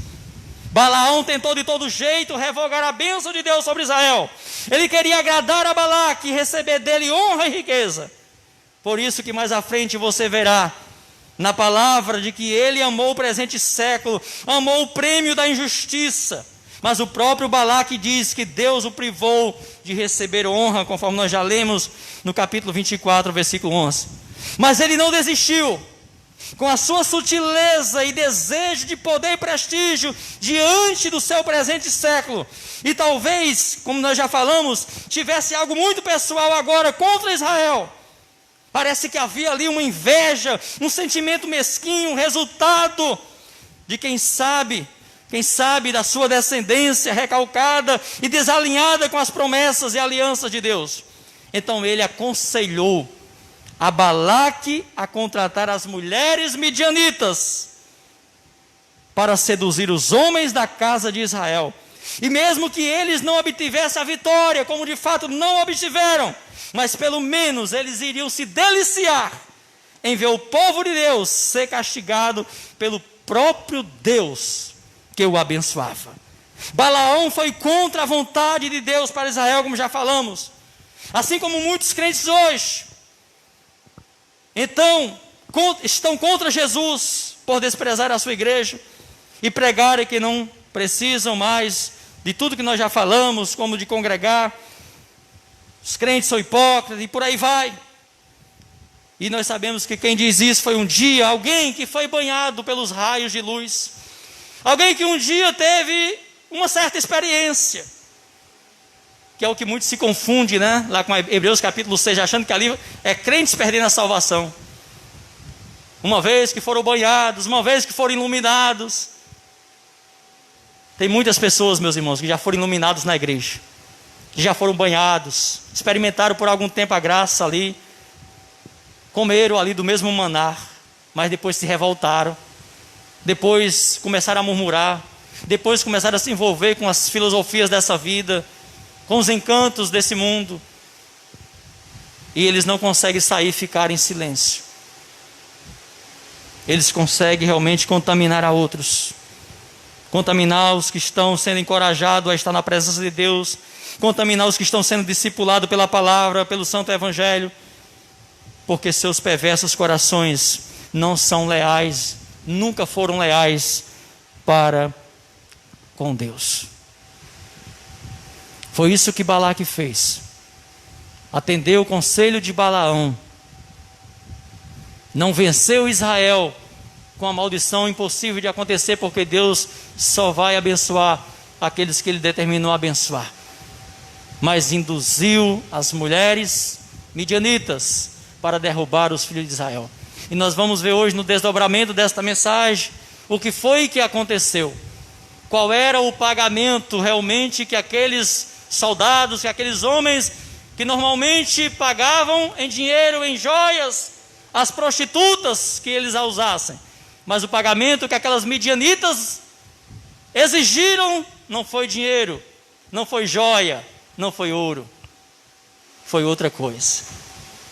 Balaão tentou de todo jeito revogar a bênção de Deus sobre Israel. Ele queria agradar a Balaque e receber dele honra e riqueza. Por isso que mais à frente você verá na palavra de que ele amou o presente século, amou o prêmio da injustiça. Mas o próprio Balaque diz que Deus o privou de receber honra, conforme nós já lemos no capítulo 24, versículo 11. Mas ele não desistiu. Com a sua sutileza e desejo de poder e prestígio diante do seu presente século, e talvez, como nós já falamos, tivesse algo muito pessoal agora contra Israel. Parece que havia ali uma inveja, um sentimento mesquinho, resultado de quem sabe da sua descendência recalcada e desalinhada com as promessas e alianças de Deus. Então ele aconselhou a Balaque a contratar as mulheres midianitas para seduzir os homens da casa de Israel. E mesmo que eles não obtivessem a vitória, como de fato não obtiveram, mas pelo menos eles iriam se deliciar em ver o povo de Deus ser castigado pelo próprio Deus que o abençoava. Balaão foi contra a vontade de Deus para Israel, como já falamos, assim como muitos crentes hoje. Então, estão contra Jesus por desprezar a sua igreja e pregarem que não precisam mais de tudo que nós já falamos, como de congregar, os crentes são hipócritas e por aí vai. E nós sabemos que quem diz isso foi um dia alguém que foi banhado pelos raios de luz, alguém que um dia teve uma certa experiência, que é o que muito se confunde, né? Lá com Hebreus capítulo 6, achando que ali é crentes perdendo a salvação. Uma vez que foram banhados, uma vez que foram iluminados. Tem muitas pessoas, meus irmãos, que já foram iluminados na igreja, que já foram banhados, experimentaram por algum tempo a graça ali, comeram ali do mesmo maná, mas depois se revoltaram, depois começaram a murmurar, depois começaram a se envolver com as filosofias dessa vida, com os encantos desse mundo, e eles não conseguem sair e ficar em silêncio. Eles conseguem realmente contaminar a outros, contaminar os que estão sendo encorajados a estar na presença de Deus, contaminar os que estão sendo discipulados pela palavra, pelo santo evangelho, porque seus perversos corações não são leais, nunca foram leais para com Deus. Foi isso que Balaque fez. Atendeu o conselho de Balaão. Não venceu Israel com a maldição impossível de acontecer, porque Deus só vai abençoar aqueles que Ele determinou abençoar. Mas induziu as mulheres midianitas para derrubar os filhos de Israel. E nós vamos ver hoje no desdobramento desta mensagem o que foi que aconteceu. Qual era o pagamento realmente que aqueles soldados, que aqueles homens que normalmente pagavam em dinheiro, em joias, as prostitutas que eles a usassem. Mas o pagamento que aquelas midianitas exigiram não foi dinheiro, não foi joia, não foi ouro, foi outra coisa.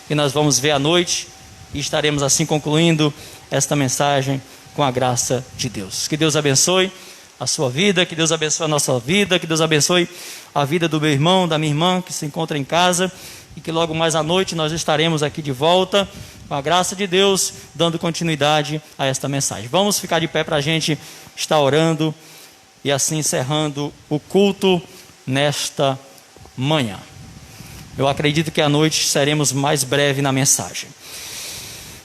E nós vamos ver à noite e estaremos assim concluindo esta mensagem com a graça de Deus. Que Deus abençoe a sua vida, que Deus abençoe a nossa vida, que Deus abençoe a vida do meu irmão, da minha irmã que se encontra em casa, e que logo mais à noite nós estaremos aqui de volta, com a graça de Deus, dando continuidade a esta mensagem. Vamos ficar de pé para a gente estar orando e assim encerrando o culto nesta manhã. Eu acredito que à noite seremos mais breve na mensagem.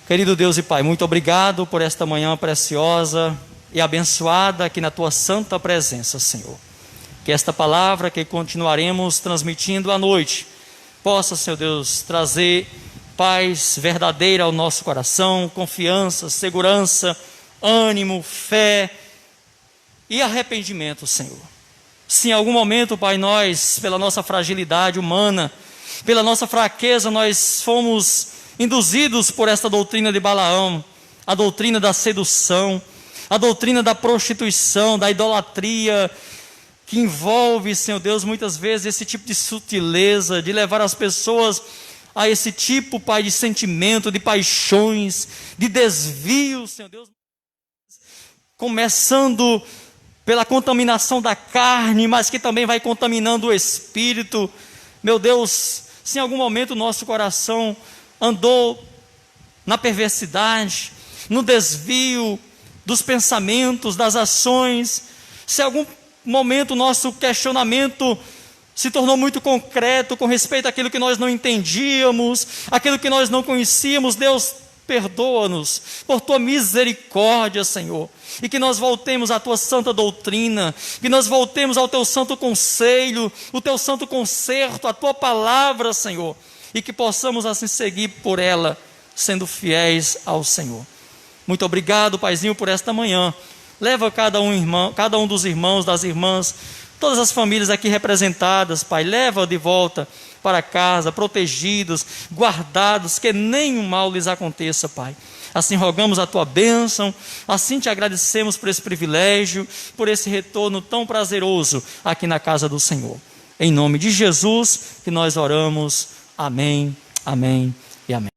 Querido Deus e Pai, muito obrigado por esta manhã preciosa e abençoada aqui na Tua santa presença, Senhor. Que esta palavra que continuaremos transmitindo à noite possa, Senhor Deus, trazer paz verdadeira ao nosso coração, confiança, segurança, ânimo, fé e arrependimento, Senhor. Se em algum momento, Pai, nós, pela nossa fragilidade humana, pela nossa fraqueza, nós fomos induzidos por esta doutrina de Balaão, a doutrina da sedução, a doutrina da prostituição, da idolatria, que envolve, Senhor Deus, muitas vezes esse tipo de sutileza, de levar as pessoas a esse tipo, Pai, de sentimento, de paixões, de desvios, Senhor Deus, começando pela contaminação da carne, mas que também vai contaminando o espírito. Meu Deus, se em algum momento o nosso coração andou na perversidade, no desvio dos pensamentos, das ações, se em algum momento o nosso questionamento se tornou muito concreto com respeito àquilo que nós não entendíamos, aquilo que nós não conhecíamos, Deus, perdoa-nos por Tua misericórdia, Senhor, e que nós voltemos à Tua santa doutrina, que nós voltemos ao Teu santo conselho, o Teu santo concerto, a Tua palavra, Senhor, e que possamos assim seguir por ela, sendo fiéis ao Senhor. Muito obrigado, Paizinho, por esta manhã. Leva cada um dos irmãos, das irmãs, todas as famílias aqui representadas, Pai, leva de volta para casa, protegidos, guardados, que nenhum mal lhes aconteça, Pai. Assim rogamos a Tua bênção, assim Te agradecemos por esse privilégio, por esse retorno tão prazeroso aqui na casa do Senhor. Em nome de Jesus que nós oramos. Amém, amém e amém.